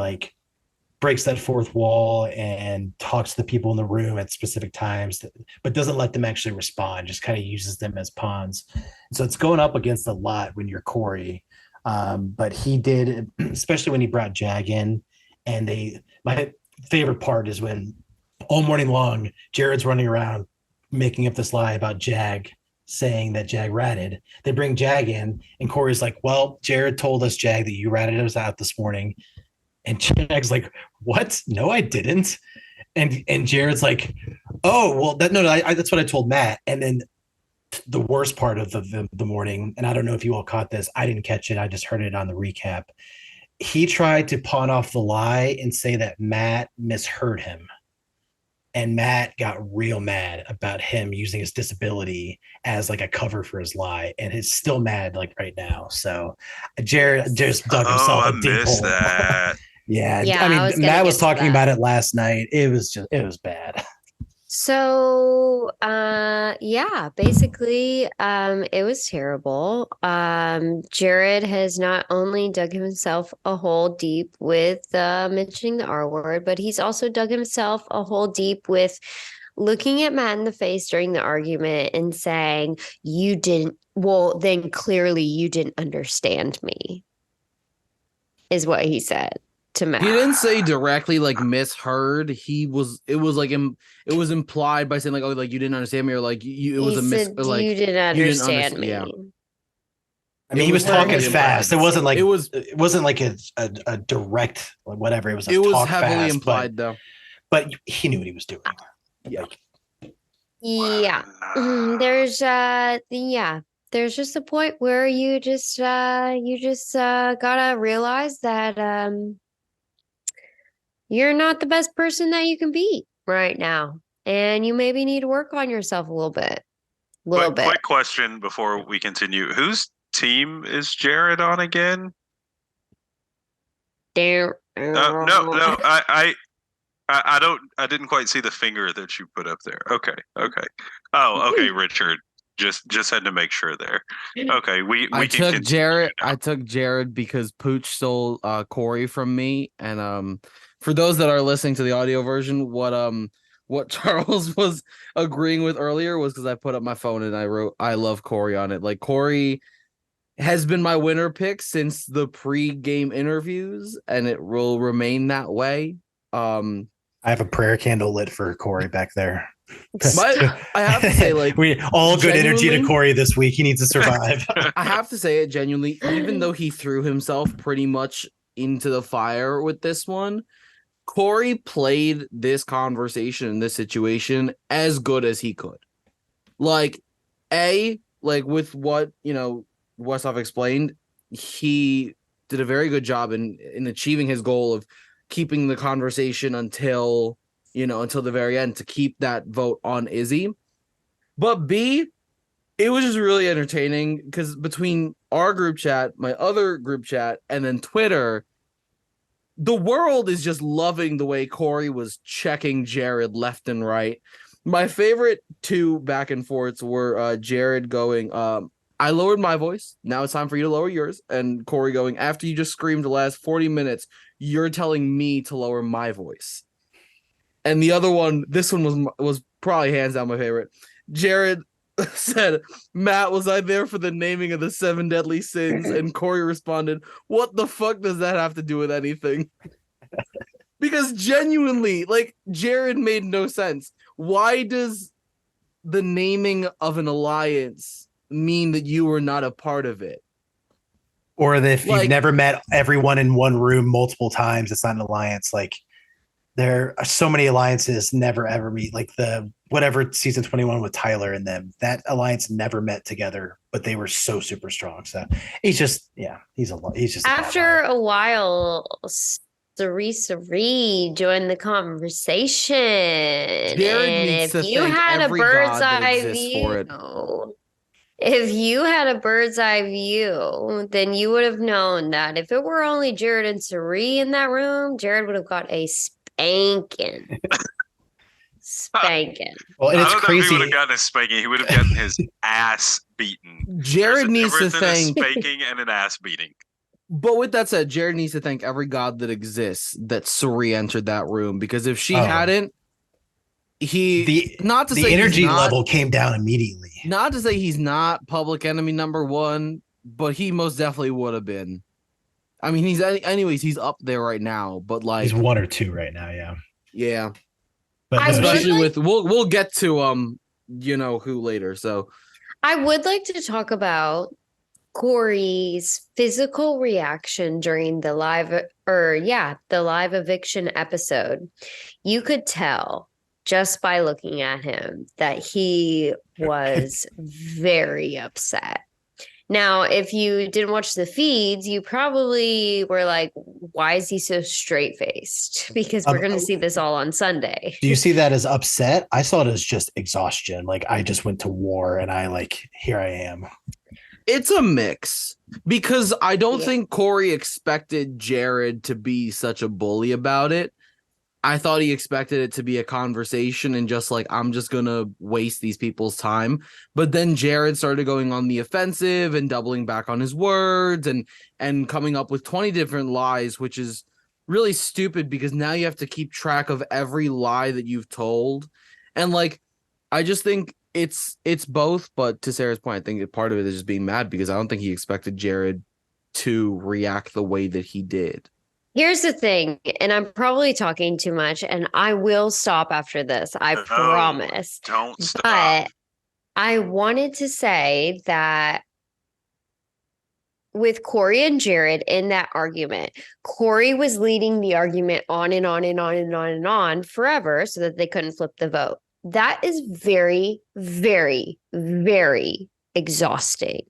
breaks that fourth wall and talks to the people in the room at specific times, but doesn't let them actually respond, just kind of uses them as pawns. So it's going up against a lot when you're Corey. But he did, especially when he brought Jag in. And my favorite part is when all morning long, Jared's running around making up this lie about Jag, saying that Jag ratted. They bring Jag in, and Corey's like, well, Jared told us, Jag, that you ratted us out this morning. And Jag's like, what? No, I didn't. And Jared's like, oh, well, that's what I told Matt. And then the worst part of the morning, and I don't know if you all caught this, I didn't catch it, I just heard it on the recap. He tried to pawn off the lie and say that Matt misheard him. And Matt got real mad about him using his disability as a cover for his lie, and he's still mad right now. So Jared just dug himself a deep hole. That. Yeah, I mean, Matt was talking about it last night. It was bad. So, basically, it was terrible. Jared has not only dug himself a hole deep with mentioning the R word, but he's also dug himself a hole deep with looking at Matt in the face during the argument and saying, you didn't, well, then clearly you didn't understand me, is what he said to Matt. He didn't say directly misheard. It was implied by saying you didn't understand me, or you you didn't understand me. Yeah. I mean, he was talking fast. It wasn't a direct whatever. It was heavily fast, implied though. But he knew what he was doing. Yeah. There's just a point where you just gotta realize that you're not the best person that you can be right now, and you maybe need to work on yourself a little bit. Quick question before we continue: whose team is Jared on again? No. I didn't quite see the finger that you put up there. Okay. Oh, okay, Richard. Just had to make sure there. Okay, I took Jared. I took Jared because Pooch stole Corey from me, and for those that are listening to the audio version, what Charles was agreeing with earlier was because I put up my phone and I wrote "I love Corey" on it. Corey has been my winner pick since the pre-game interviews, and it will remain that way. I have a prayer candle lit for Corey back there. I have to say, we all good energy to Corey this week. He needs to survive. I have to say it genuinely, even though he threw himself pretty much into the fire with this one, Corey played this conversation in this situation as good as he could. With what Westhoff explained, he did a very good job in achieving his goal of keeping the conversation until the very end to keep that vote on Izzy. But B, it was just really entertaining because between our group chat, my other group chat, and then Twitter, the world is just loving the way Corey was checking Jared left and right. My favorite two back and forths were Jared going, I lowered my voice. Now it's time for you to lower yours. And Corey going, after you just screamed the last 40 minutes, you're telling me to lower my voice. And the other one, this one was probably hands down my favorite. Jared said, Matt, was I there for the naming of the 7 deadly sins? And Corey responded, what the fuck does that have to do with anything? Because genuinely, like, Jared made no sense. Why does the naming of an alliance mean that you were not a part of it? Or that if Like- you've never met everyone in one room multiple times, it's not an alliance. Like, there are so many alliances never ever meet. Like the whatever season 21 with Tyler and them, that alliance never met together, but they were so super strong. So he's just just After a while, Sari joined the conversation. Jared And needs if to you thank had a every bird's god that eye exists for it. view, if you had a bird's eye view, then you would have known that if it were only Jared and Sari in that room, Jared would have got a spanking. Spanking. Well, and I it's don't know if he would crazy. have gotten a spanking. He would have gotten his ass beaten. Jared There's a needs to difference in a thank, spanking and an ass beating. but with that said, Jared needs to thank every god that exists that Suri entered that room, because if she Oh. hadn't, The not to the say he's energy not- level came down immediately. Not to say he's not public enemy number 1, but he most definitely would have been. I mean, he's up there right now, but like, He's 1 or 2 right now, yeah. yeah, But I no, would especially like- with we'll get to who later. So I would like to talk about Corey's physical reaction during the live eviction episode. You could tell just by looking at him that he was very upset. Now, if you didn't watch the feeds, you probably were like, why is he so straight faced? Because we're going to see this all on Sunday. do you see that as upset? I saw it as just exhaustion. Like, I just went to war and here I am. it's a mix, because I don't Yeah. think Corey expected Jared to be such a bully about it. I thought he expected it to be a conversation and just like, I'm just going to waste these people's time. But then Jared started going on the offensive and doubling back on his words and coming up with 20 different lies, which is really stupid because now you have to keep track of every lie that you've told. And like, I just think it's both. But to Sarah's point, I think part of it is just being mad because I don't think he expected Jared to react the way that he did. Here's the thing, and I'm probably talking too much, and I will stop after this. I No, promise. Don't stop. But I wanted to say that with Corey and Jared in that argument, Corey was leading the argument on and on and on and on and on forever so that they couldn't flip the vote. That is very, very, very exhausting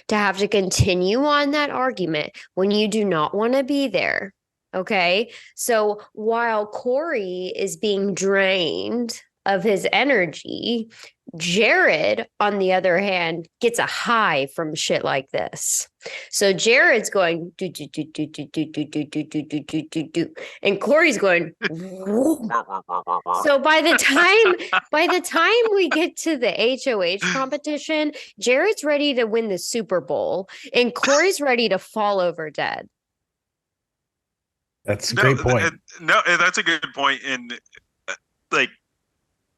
to have to continue on that argument when you do not want to be there. Okay. So while Corey is being drained of his energy, Jared, on the other hand, gets a high from shit like this. So Jared's going do do do do do do do do do do do do do do, and Corey's going. Whoa. So by the time we get to the HOH competition, Jared's ready to win the Super Bowl, and Corey's ready to fall over dead. That's a great point. That's a good point. And like,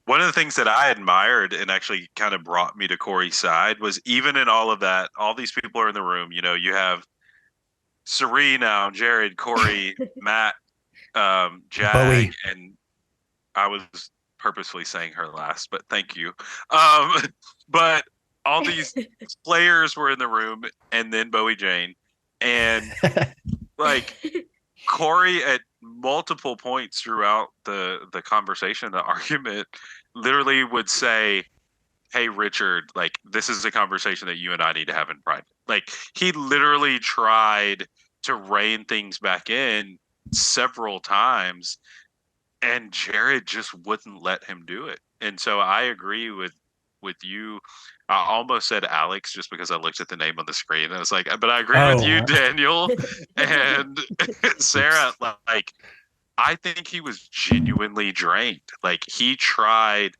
one of the things that I admired and actually kind of brought me to Corey's side was even in all of that, all these people are in the room. You know, you have Sari now, Jared, Corey, Matt, Jag, Bowie. and I was purposely saying her last, but thank you. But all these players were in the room, and then Bowie Jane, and like Corey at multiple points throughout the conversation, the argument, literally would say, hey Richard, like, this is a conversation that you and I need to have in private. Like, he literally tried to rein things back in several times, and Jared just wouldn't let him do it. And so I agree with you. I almost said Alex just because I looked at the name on the screen. I was like, but I agree with you, Oh, Daniel and Sarah. Like, I think he was genuinely drained. Like, he tried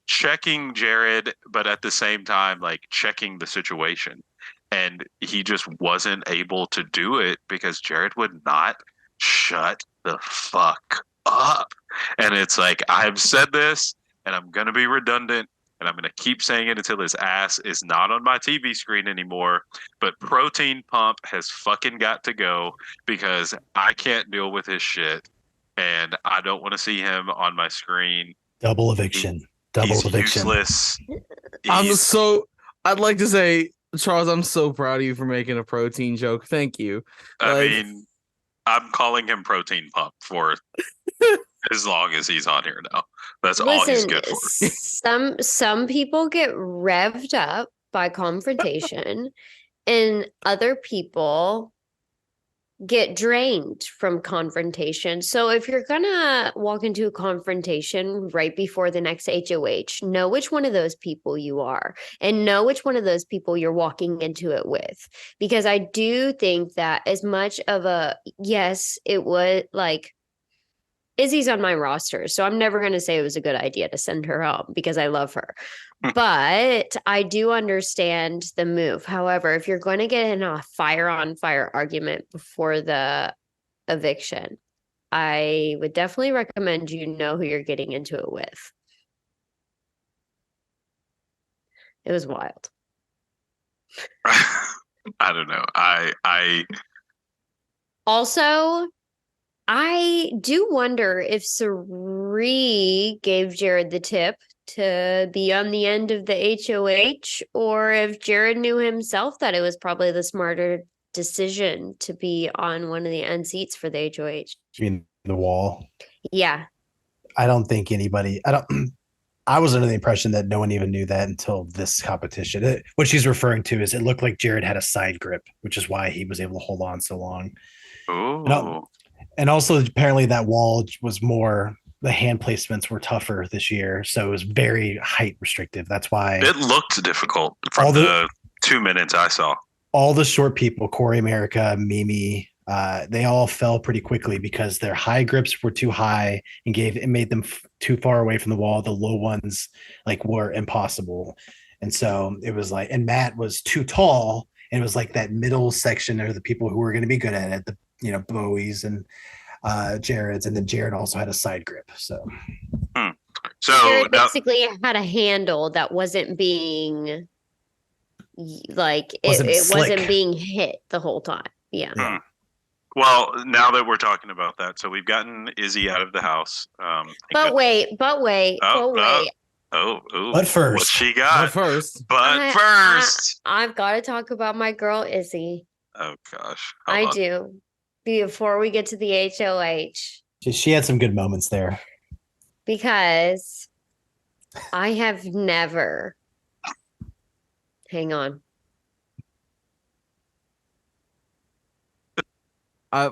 checking Jared, but at the same time, like checking the situation. And he just wasn't able to do it because Jared would not shut the fuck up. And it's like, I've said this and I'm going to be redundant and I'm going to keep saying it until his ass is not on my TV screen anymore. But Protein Pump has fucking got to go because I can't deal with his shit. And I don't want to see him on my screen. double eviction. Double He's eviction. useless. I'm I'd like to say, Charles, I'm so proud of you for making a protein joke. Thank you. I mean, I'm calling him Protein Pump for as long as he's on here now. That's all he's good for. Some people get revved up by confrontation, and other people get drained from confrontation. So if you're gonna walk into a confrontation right before the next HOH, know which one of those people you are and know which one of those people you're walking into it with. Because I do think that as much of a yes, it was like Izzy's on my roster, so I'm never going to say it was a good idea to send her home because I love her. But I do understand the move. However, if you're going to get in a fire on fire argument before the eviction, I would definitely recommend you know who you're getting into it with. It was wild. I don't know. I Also, I do wonder if Sari gave Jared the tip to be on the end of the HOH, or if Jared knew himself that it was probably the smarter decision to be on one of the end seats for the HOH. You mean the wall? Yeah. I don't think anybody. I was under the impression that no one even knew that until this competition. What she's referring to is it looked like Jared had a side grip, which is why he was able to hold on so long. oh. And also, apparently, that wall was more. The hand placements were tougher this year, so it was very height restrictive. That's why It looked difficult from the 2 minutes I saw. All the short people, Corey America, Mimi, they all fell pretty quickly because their high grips were too high and made them too far away from the wall. The low ones were impossible, and so it was like. And Matt was too tall, and it was like that middle section are the people who were going to be good at it. Bowie's and Jared's, and then Jared also had a side grip. So Jared basically had a handle that wasn't being wasn't being hit the whole time. Yeah. Well, now that we're talking about that, so we've gotten Izzy out of the house. But wait. But first, what she got? But first, I've got to talk about my girl Izzy. Oh gosh, I do. Before we get to the HOH, she had some good moments there because I have never. Hang on. I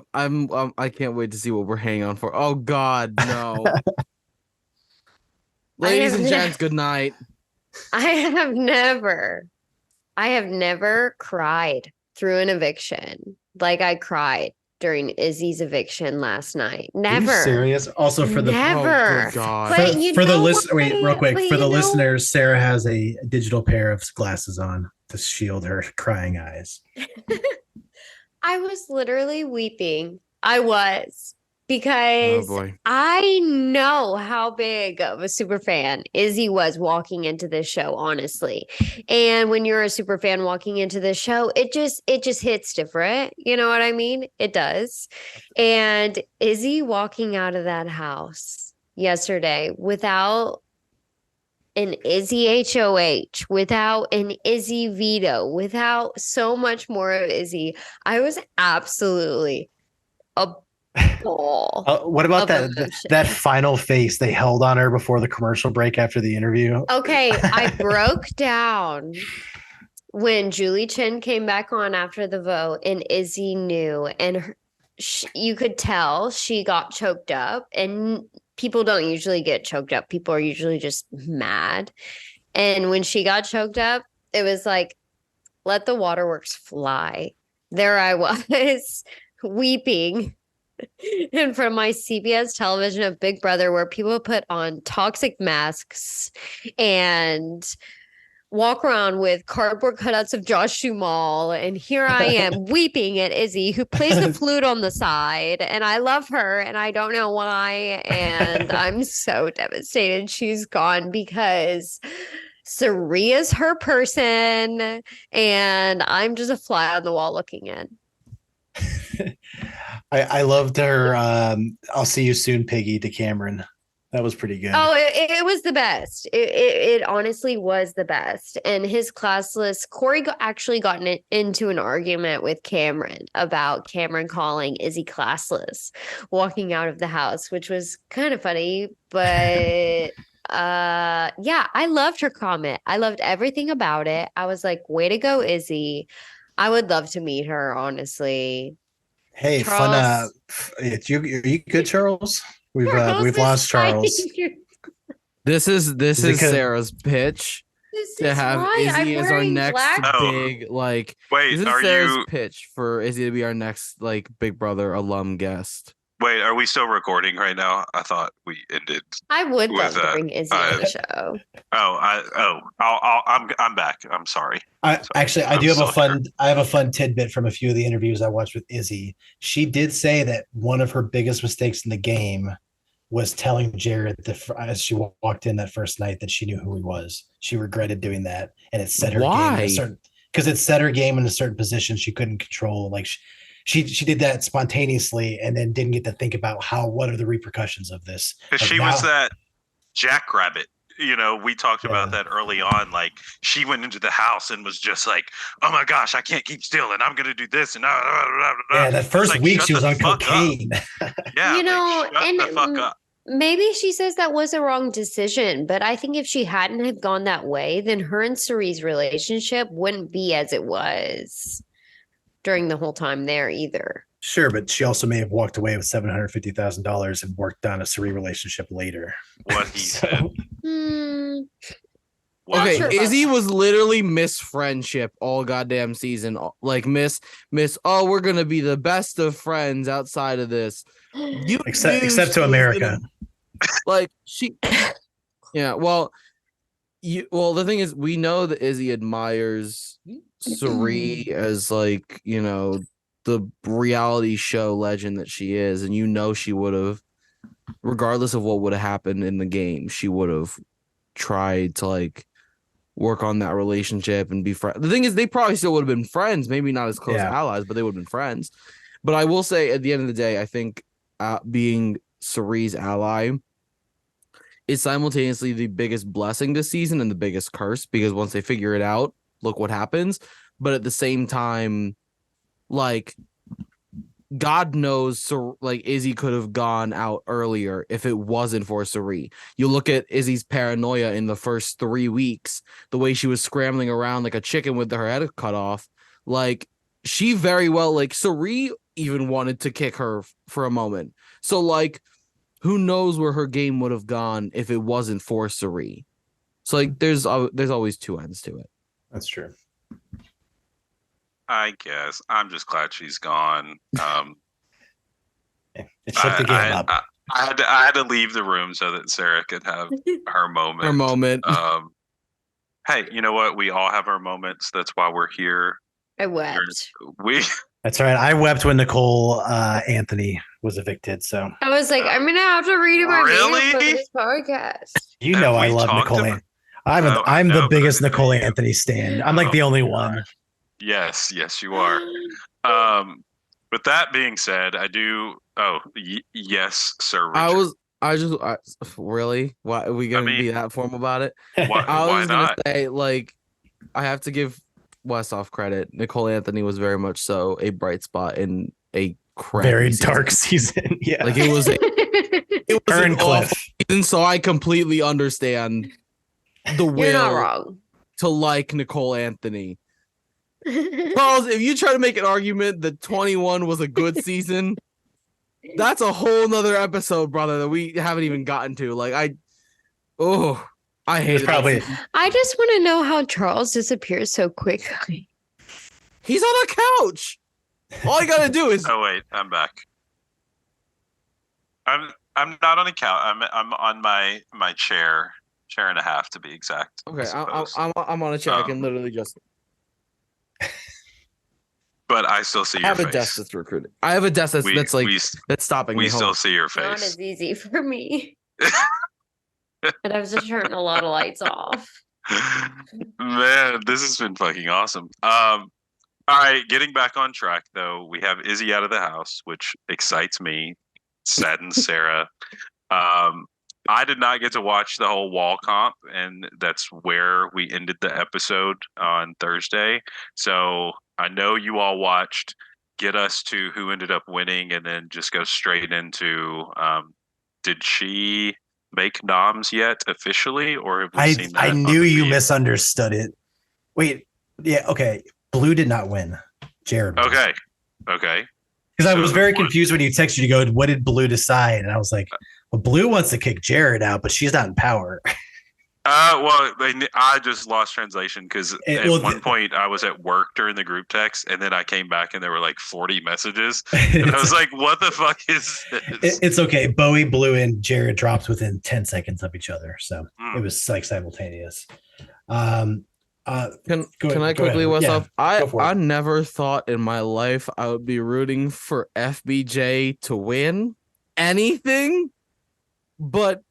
can't wait to see what we're hanging on for. Oh God, no. Ladies and gents, good night. I have never cried through an eviction like I cried during Izzy's eviction last night. Never. Are you serious? Also for the never. Oh, God. But for the listeners, Sarah has a digital pair of glasses on to shield her crying eyes. I was literally weeping. I was. Because I know how big of a super fan Izzy was walking into this show, honestly. And when you're a super fan walking into this show, it just hits different. You know what I mean? It does. And Izzy walking out of that house yesterday without an Izzy HOH, without an Izzy veto, without so much more of Izzy, I was absolutely what about that final face they held on her before the commercial break after the interview? Okay, I broke down when Julie Chen came back on after the vote and Izzy knew, and you could tell she got choked up, and people don't usually get choked up. People are usually just mad. And when she got choked up, it was like, let the waterworks fly. There I was weeping in front of my CBS television of Big Brother, where people put on toxic masks and walk around with cardboard cutouts of Josh Duhamel. And here I am weeping at Izzy, who plays the flute on the side. And I love her, and I don't know why. And I'm so devastated she's gone, because Sari is her person, and I'm just a fly on the wall looking in. I loved her. I'll see you soon, Piggy, to Cameron. That was pretty good. Oh, it was the best. It honestly was the best. And his classless, Corey actually got into an argument with Cameron about Cameron calling Izzy classless walking out of the house, which was kind of funny. But yeah, I loved her comment. I loved everything about it. I was like, way to go, Izzy. I would love to meet her, honestly. Hey, Charles. fun. Are you good, Charles? Charles We've is lost Charles. This is because- Sarah's pitch This to is have why I'm Izzy as our wearing next black. big like. Wait, This is are Sarah's you? pitch for Izzy to be our next like Big Brother alum guest. Wait, are we still recording right now? I thought we ended. I would with love to that. bring Izzy on the show. I'm back. I'm sorry. Actually, I I'm do have so I have a fun tidbit from a few of the interviews I watched with Izzy. She did say that one of her biggest mistakes in the game was telling Jared as she walked in that first night that she knew who he was. She regretted doing that, and it set her game in a certain, because it set her game in a certain position she couldn't control. Like she did that spontaneously, and then didn't get to think about what are the repercussions of this. Because Like she now- was that jackrabbit. You know, we talked about that early on. Like, she went into the house and was just like, "Oh my gosh, I can't keep still, and I'm gonna do this." And yeah, that first like, week shut she was the on fuck cocaine. Yeah, You know, like, shut the fuck and up. maybe she says that was a wrong decision, but I think if she hadn't have gone that way, then her and Cerie's relationship wouldn't be as it was during the whole time there either. Sure, but she also may have walked away with $750,000 and worked on a Suri relationship later. What he So- said. Hmm. What- Not Okay, sure about Izzy that. was literally Miss Friendship all goddamn season. Like Miss, oh, we're gonna be the best of friends outside of this. You Except knew to she was America. gonna- like she, yeah. Well, the thing is, we know that Izzy admires Sari as like the reality show legend that she is, and she would have, regardless of what would have happened in the game, she would have tried to like work on that relationship and be friends. The thing is, they probably still would have been friends, maybe not as close allies, but they would have been friends. But I will say, at the end of the day, I think being Sari's ally is simultaneously the biggest blessing this season and the biggest curse, because once they figure it out, look what happens. But at the same time, like, God knows, like, Izzy could have gone out earlier if it wasn't for Sari. You look at Izzy's paranoia in the first 3 weeks, the way she was scrambling around like a chicken with her head cut off. Like, she very well, like, Sari even wanted to kick her for a moment. So, like, who knows where her game would have gone if it wasn't for Sari. So, like, there's always two ends to it. That's true. I guess I'm just glad she's gone. It shook the game up. I had to leave the room so that Sarah could have her moment. Her moment. Hey, you know what? We all have our moments. That's why we're here. I wept. That's right. I wept when Nicole Anthony was evicted. So I was like, I'm gonna have to read my Really? for this podcast. you know Have I we love talked Nicole. about- I'm Oh, I I'm know, the but biggest I Nicole didn't- Anthony stan. I'm like the only one. Yes, you are. With that being said, I do. Oh, yes, Sir Richard. Really? Why are we gonna be that formal about it? Why I was gonna not? say, like, I have to give Westhoff credit. Nicole Anthony was very much so a bright spot in a crappy Very season. dark season. Yeah. Like it was an Turncliffe. awful season, so I completely understand the You're not will wrong. to like Nicole Anthony. Charles, if you try to make an argument that 21 was a good season, That's a whole nother episode, brother, that we haven't even gotten to. Like I hate It's it. probably I just want to know how Charles disappears so quickly. He's on a couch. All you gotta do is Oh wait, I'm back. I'm not on a couch. I'm on my chair and a half to be exact. I okay. suppose. I'm on a chair. I can literally just But I still see I your have face. a desk that's recruited. I have a desk that's stopping me. We still Hold see your Not face. as easy for me. And I was just turning a lot of lights off. Man, this has been fucking awesome. All right, getting back on track though, we have Izzy out of the house, which excites me, saddens Sarah. I did not get to watch the whole wall comp, and that's where we ended the episode on Thursday. So I know you all watched. Get us to who ended up winning, and then just go straight into did she make noms yet officially, or have we seen that? I on knew the you feed? misunderstood it. Wait, yeah, okay. Blue did not win. Jared won. Okay. Because I So was very what- confused when you texted you to go, what did Blue decide? And I was like, well, Blue wants to kick Jared out, but she's not in power. Well, I just lost translation because Well, at one point I was at work during the group text, and then I came back and there were like 40 messages, and I was like, "What the fuck is this?" It's okay. Bowie, Blue, and Jared dropped within 10 seconds of each other. So Mm. it was like simultaneous. Can Go I quickly ahead. what's Yeah, up? go for it. I never thought in my life I would be rooting for FBJ to win anything, but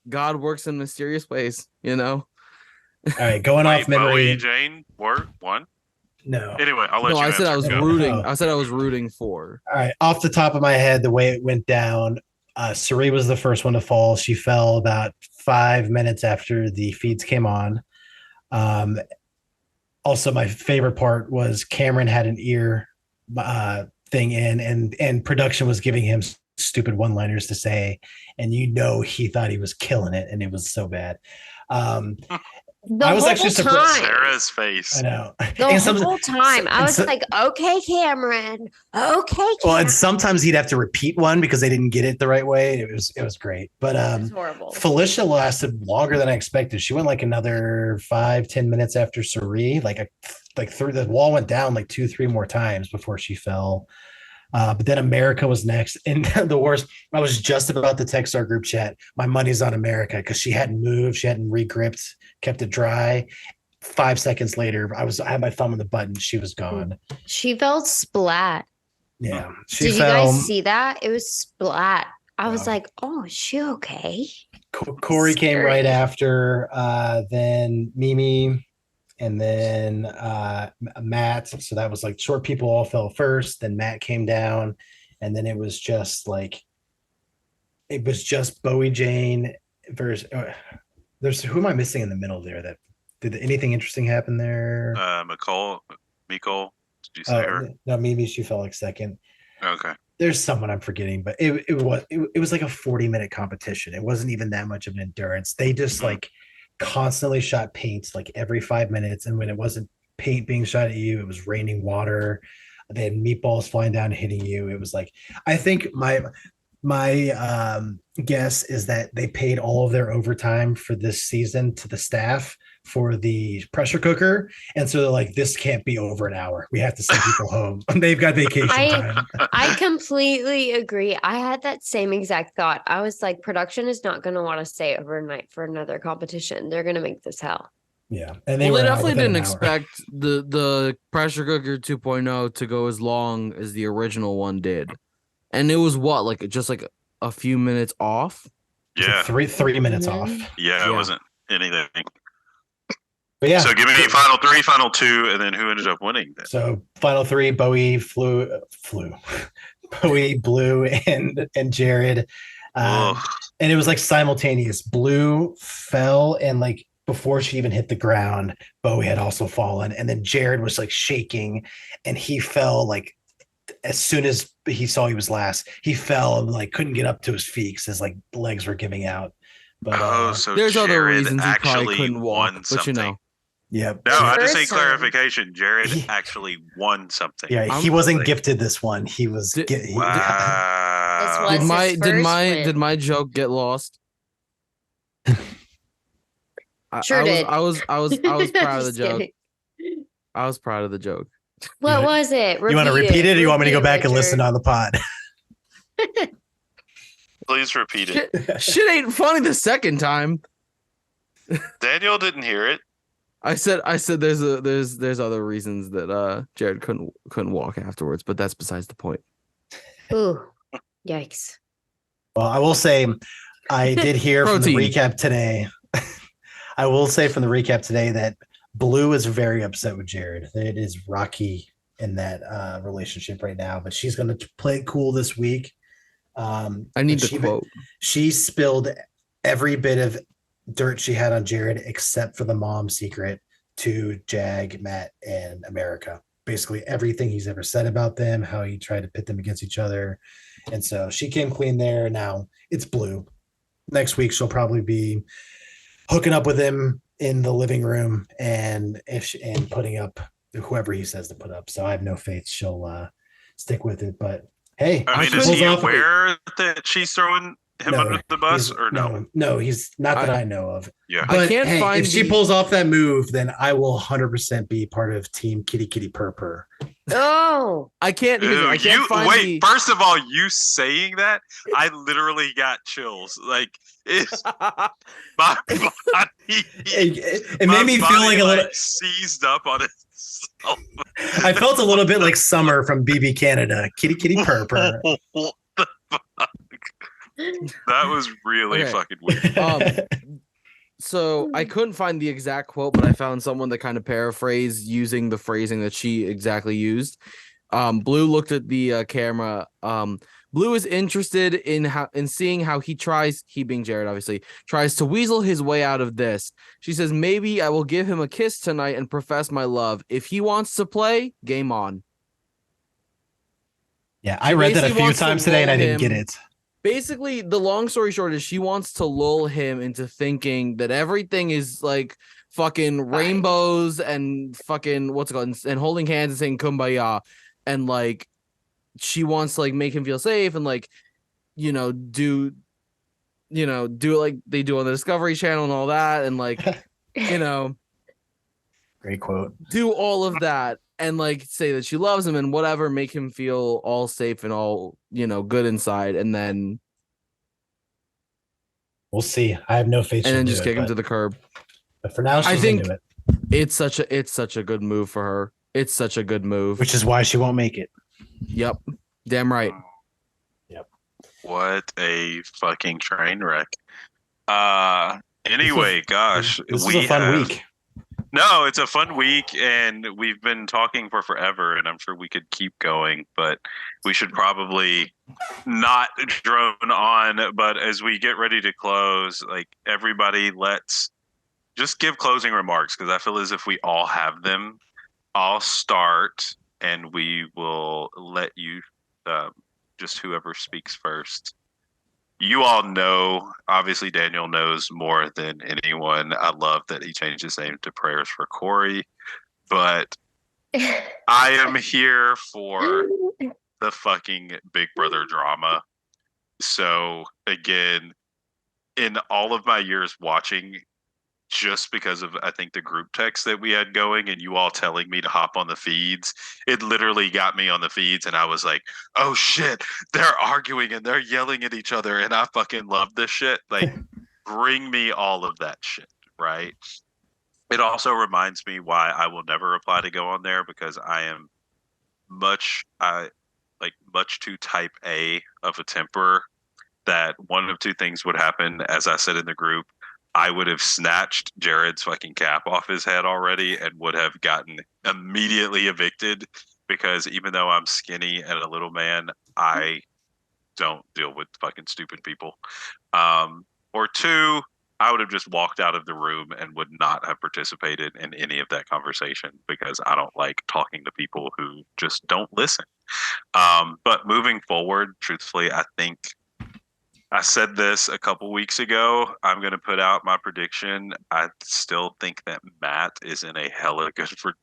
God works in mysterious ways. All right, going Wait, off memory. Bowie, Jane, were one. No. Anyway, I'll let No, you I said I answer. was Go. rooting. Oh. I said I was rooting for. All right, off the top of my head, the way it went down, Suri was the first one to fall. She fell about 5 minutes after the feeds came on. Also, my favorite part was Cameron had an ear thing in, and production was giving him stupid one-liners to say, and he thought he was killing it, and it was so bad. The I was whole actually surprised. time. Sarah's face. I know. The And some- whole time. I and was so- like, okay, Cameron. Okay, Well, Cameron. and sometimes he'd have to repeat one because they didn't get it the right way. It was great, but It was horrible. Felicia lasted longer than I expected. She went like another 5-10 minutes after Suri. Like through the wall went down like 2-3 more times before she fell. But then America was next, and the worst. I was just about to text our group chat. My money's on America because she hadn't moved, she hadn't regripped, kept it dry. 5 seconds later, I had my thumb on the button. She was gone. She felt splat. Yeah, she Did fell. you guys see that? It was splat. I was Wow. like, oh, is she okay? Corey came Scary. right after, then Mimi, and then Matt. So that was like short people all fell first. Then Matt came down, and then it was just Bowie Jane versus. Who am I missing in the middle there? That did anything interesting happen there? Nicole, did you say her? No, Mimi. She fell like second. Okay. There's someone I'm forgetting, but it was like a 40-minute competition. It wasn't even that much of an endurance. They just like constantly shot paint like every 5 minutes, and when it wasn't paint being shot at you, it was raining water. They had meatballs flying down and hitting you. It was like, I think my guess is that they paid all of their overtime for this season to the staff for the pressure cooker, and so they're like, this can't be over an hour. We have to send people home. They've got vacation time. I completely agree. I had that same exact thought. I was like, production is not going to want to stay overnight for another competition. They're going to make this hell. Yeah, and Well, were they out definitely within didn't an hour. expect the pressure cooker 2.0 to go as long as the original one did, and it was just like a few minutes off. It's like Yeah. 3 minutes Mhm. off. Yeah, Yeah. it wasn't anything. But yeah, So give me final 3, final 2, and then who ended up winning then? so final 3: Bowie, flew, Bowie, Blue, and Jared. Ugh. And it was like simultaneous. Blue fell, and like before she even hit the ground, Bowie had also fallen, and then Jared was like shaking, and he fell like as soon as he saw he was last, he fell and like couldn't get up to his feet because his like legs were giving out. But So There's other Jared reasons he probably actually couldn't walk, won but something. Yep. No, I just need First time. clarification. Jared He- actually won something. Yeah, he I'm- wasn't like- gifted this one. He was. Did- Wow. This was his first win. did my joke get lost? Sure I did. was proud of the Just joke. kidding. I was proud of the joke. What was it? You want to repeat it, or you want me to go back and listen Richard. on the pod? Please repeat it. Shit ain't funny the second time. Daniel didn't hear it. I said there's other reasons that Jared couldn't walk afterwards, but that's besides the point. Ooh, yikes. Well, I will say, I did hear from the Protein. recap today. I will say from the recap today that Blue is very upset with Jared. It is rocky in that relationship right now, but she's going to play it cool this week. I need the quote. She spilled every bit of dirt she had on Jared except for the mom secret to Jag, Matt, and America. Basically everything he's ever said about them, how he tried to pit them against each other. And so she came clean there. Now it's Blue. Next week she'll probably be hooking up with him in the living room and putting up whoever he says to put up. So I have no faith she'll stick with it. But hey, I mean, she is pulls he off- aware that she's throwing him under the bus or no? No, he's not that I know of. Yeah. I But can't hey, find if she the- pulls off that move, then I will 100% be part of Team Kitty Kitty Purr Purr. Oh, I can't find Wait, the first of all, you saying that, I literally got chills. Like, it's my body. It my made me feel body, like a little. seized up on itself. I felt a little bit like Summer from BB Canada. Kitty Kitty Purr Purr. What the fuck? That was really Okay. fucking weird. So I couldn't find the exact quote, but I found someone that kind of paraphrased using the phrasing that she exactly used. Blue looked at the camera. Blue is interested in seeing how he being Jared, obviously, tries to weasel his way out of this. She says, maybe I will give him a kiss tonight and profess my love. If he wants to play, game on. Yeah, I read that a basically few wants to times today and I lull didn't get him. it. Basically, the long story short is she wants to lull him into thinking that everything is like fucking rainbows and fucking what's it called, and holding hands and saying kumbaya, and like she wants to like make him feel safe and like do it like they do on the Discovery Channel and all that, and like Great quote. do all of that and like say that she loves him and whatever, make him feel all safe and all good inside, and then We'll see. I have no faith. and then she'll just do kick it, him to the curb. but for now, she's I gonna think do it, it's such a good move for her. It's such a good move. which is why she won't make it. Yep. Damn right. What a fucking train wreck. Anyway, gosh, This is a fun week. No, it's a fun week, and we've been talking for forever, and I'm sure we could keep going, but we should probably not drone on. But as we get ready to close, like everybody, let's just give closing remarks because I feel as if we all have them. I'll start, and we will let you, just whoever speaks first. You all know, obviously Daniel knows more than anyone. I love that he changed his name to Prayers for Corey, but I am here for the fucking Big Brother drama. So again, in all of my years watching, just because of I think the group text that we had going and you all telling me to hop on the feeds, it literally got me on the feeds and I was like, oh shit, they're arguing and they're yelling at each other and I fucking love this shit. Like, bring me all of that shit, right? It also reminds me why I will never reply to go on there because I am much too type A of a temper that one of two things would happen. As I said in the group, I would have snatched Jared's fucking cap off his head already and would have gotten immediately evicted because even though I'm skinny and a little man, I don't deal with fucking stupid people. Or two, I would have just walked out of the room and would not have participated in any of that conversation because I don't like talking to people who just don't listen. But moving forward, truthfully, I think I said this a couple weeks ago. I'm going to put out my prediction. I still think that Matt is in a hella good for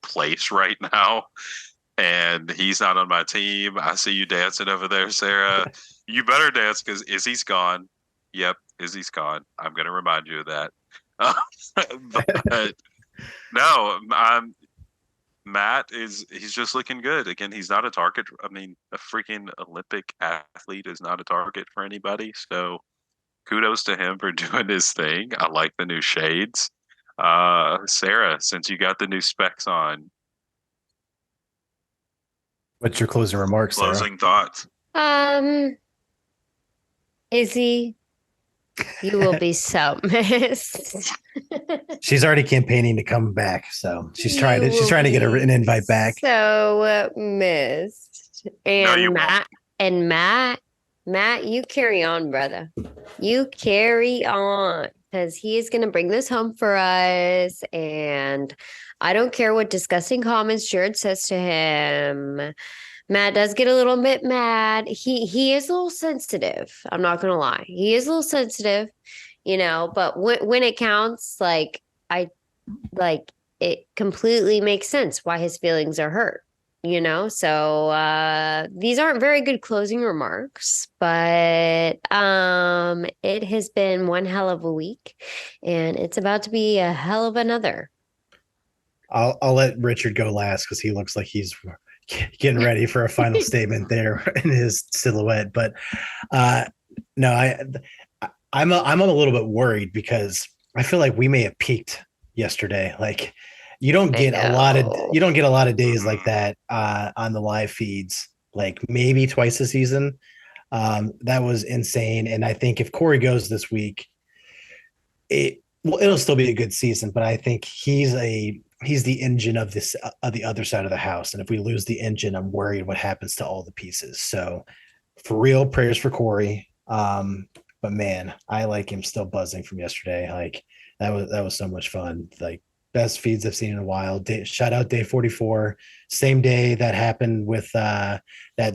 place right now, and he's not on my team. I see you dancing over there, Sarah. You better dance because Izzy's gone. Yep, Izzy's gone. I'm going to remind you of that. But no, Matt he's just looking good. Again, he's not a target. I mean, a freaking Olympic athlete is not a target for anybody. So kudos to him for doing his thing. I like the new shades. Sarah, since you got the new specs on, What's your closing remarks, Sarah? closing thoughts. Izzy, you will be so missed. She's already campaigning to come back, so she's trying to get an invite back. So missed. No, And you Matt, you carry on, brother. You carry on because he is going to bring this home for us. And I don't care what disgusting comments Jared says to him. Matt does get a little bit mad. He is a little sensitive. I'm not going to lie. He is a little sensitive, but when it counts, it completely makes sense why his feelings are hurt. So these aren't very good closing remarks, but it has been one hell of a week, and it's about to be a hell of another. I'll let Richard go last because he looks like he's getting ready for a final statement there in his silhouette. But no, I'm a little bit worried because I feel like we may have peaked yesterday. Like you don't get a lot of days like that on the live feeds, like maybe twice a season. That was insane. And I think if Corey goes this week, it'll still be a good season, but I think he's the engine of the other side of the house. And if we lose the engine, I'm worried what happens to all the pieces. So for real, prayers for Corey. But man, I like him still buzzing from yesterday. Like that was so much fun. Like best feeds I've seen in a while. Shout out day 44, same day that happened with that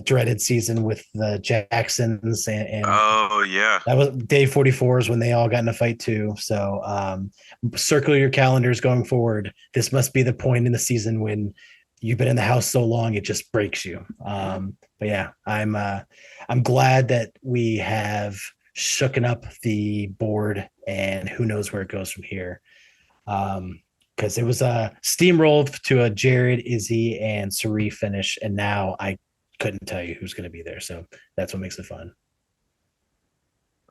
dreaded season with the Jacksons and Oh yeah, that was day 44 is when they all got in a fight too. So circle your calendars going forward. This must be the point in the season when you've been in the house so long it just breaks you. But yeah, I'm glad that we have shooken up the board, and who knows where it goes from here. Because it was a steamrolled to a Jared, Izzy, and Sari finish, and now I couldn't tell you who's going to be there. So that's what makes it fun.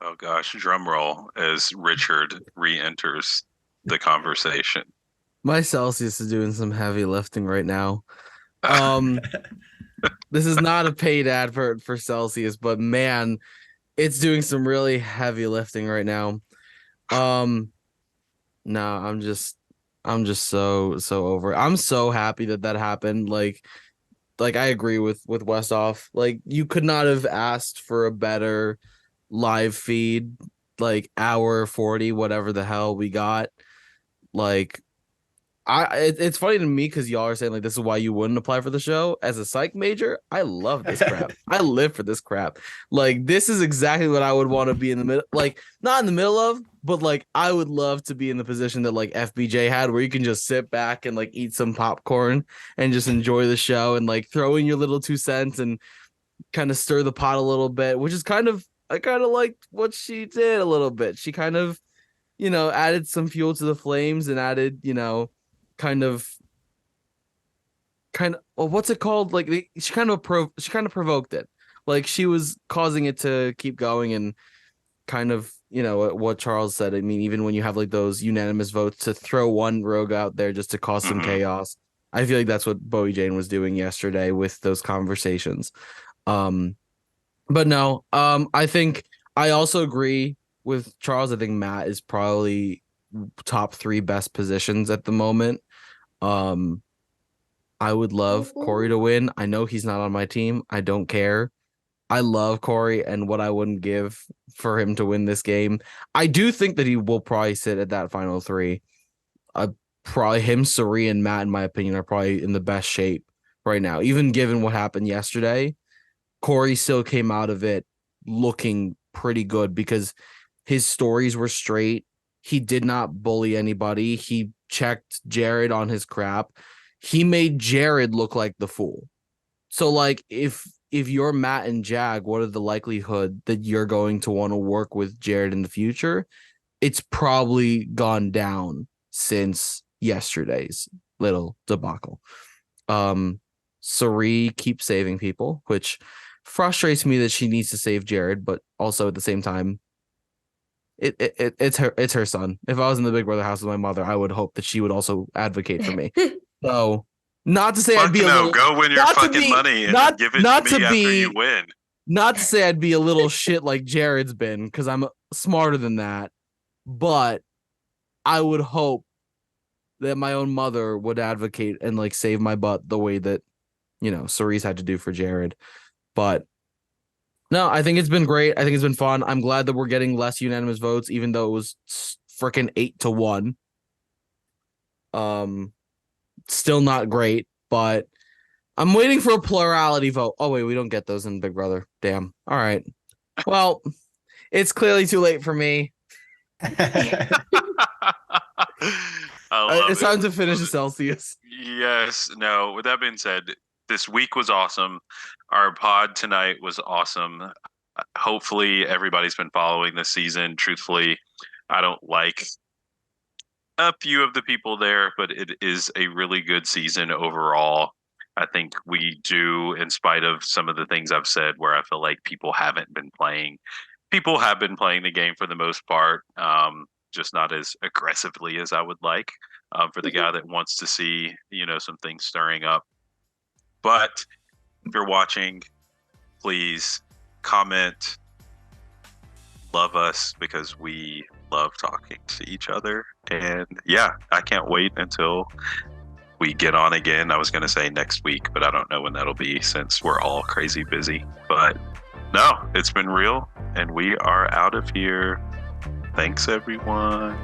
oh gosh, drum roll as Richard re-enters the conversation. My Celsius is doing some heavy lifting right now. This is not a paid advert for Celsius, but man, it's doing some really heavy lifting right now. No, I'm just so over it. I'm so happy that happened. Like I agree with Westhoff. Like you could not have asked for a better live feed, like hour 40, whatever the hell we got. Like it's funny to me because y'all are saying like this is why you wouldn't apply for the show. As a psych major, I love this crap. I live for this crap. Like this is exactly what I would want to be in the middle, like not in the middle of, but like I would love to be in the position that like FBJ had, where you can just sit back and like eat some popcorn and just enjoy the show and like throw in your little 2 cents and kind of stir the pot a little bit, which is I kind of liked what she did a little bit. She kind of, added some fuel to the flames and added, kind of well, what's it called? Like she kind of provoked it. Like she was causing it to keep going, and kind of, what Charles said. I mean, even when you have like those unanimous votes to throw one rogue out there just to cause some chaos, I feel like that's what Bowie Jane was doing yesterday with those conversations. But no, I think I also agree with Charles. I think Matt is probably top 3 best positions at the moment. I would love Corey to win. I know he's not on my team. I don't care. I love Corey and what I wouldn't give for him to win this game. I do think that he will probably sit at that final 3. Probably him, Sari, and Matt, in my opinion, are probably in the best shape right now. Even given what happened yesterday, Corey still came out of it looking pretty good because his stories were straight. He did not bully anybody. He checked Jared on his crap. He made Jared look like the fool. So like if you're Matt and Jag, what are the likelihood that you're going to want to work with Jared in the future? It's probably gone down since yesterday's little debacle. Sari keeps saving people, which frustrates me that she needs to save Jared, but also at the same time, it's her son. If I was in the Big Brother house with my mother, I would hope that she would also advocate for me. So, not to say Fuck I'd be a no, little, go win your not to fucking be- money and not- give it not to me to after be- you win. not to say I'd be a little shit like Jared's been, because I'm smarter than that, but I would hope that my own mother would advocate and like save my butt the way that, Cerise had to do for Jared. But no, I think it's been great. I think it's been fun. I'm glad that we're getting less unanimous votes, even though it was freaking 8-1. Still not great, but I'm waiting for a plurality vote. Oh wait, we don't get those in Big Brother. Damn. All right. Well, it's clearly too late for me. I love It's it. time to finish the Celsius. Yes. No. With that being said, this week was awesome. Our pod tonight was awesome. Hopefully, everybody's been following this season. Truthfully, I don't like a few of the people there, but it is a really good season overall. I think we do, in spite of some of the things I've said, where I feel like people haven't been playing. People have been playing the game for the most part, just not as aggressively as I would like. For the guy that wants to see, some things stirring up. But if you're watching, please comment, love us, because we love talking to each other. And yeah, I can't wait until we get on again. I was going to say next week, but I don't know when that'll be since we're all crazy busy. But no, it's been real, and we are out of here. Thanks, everyone.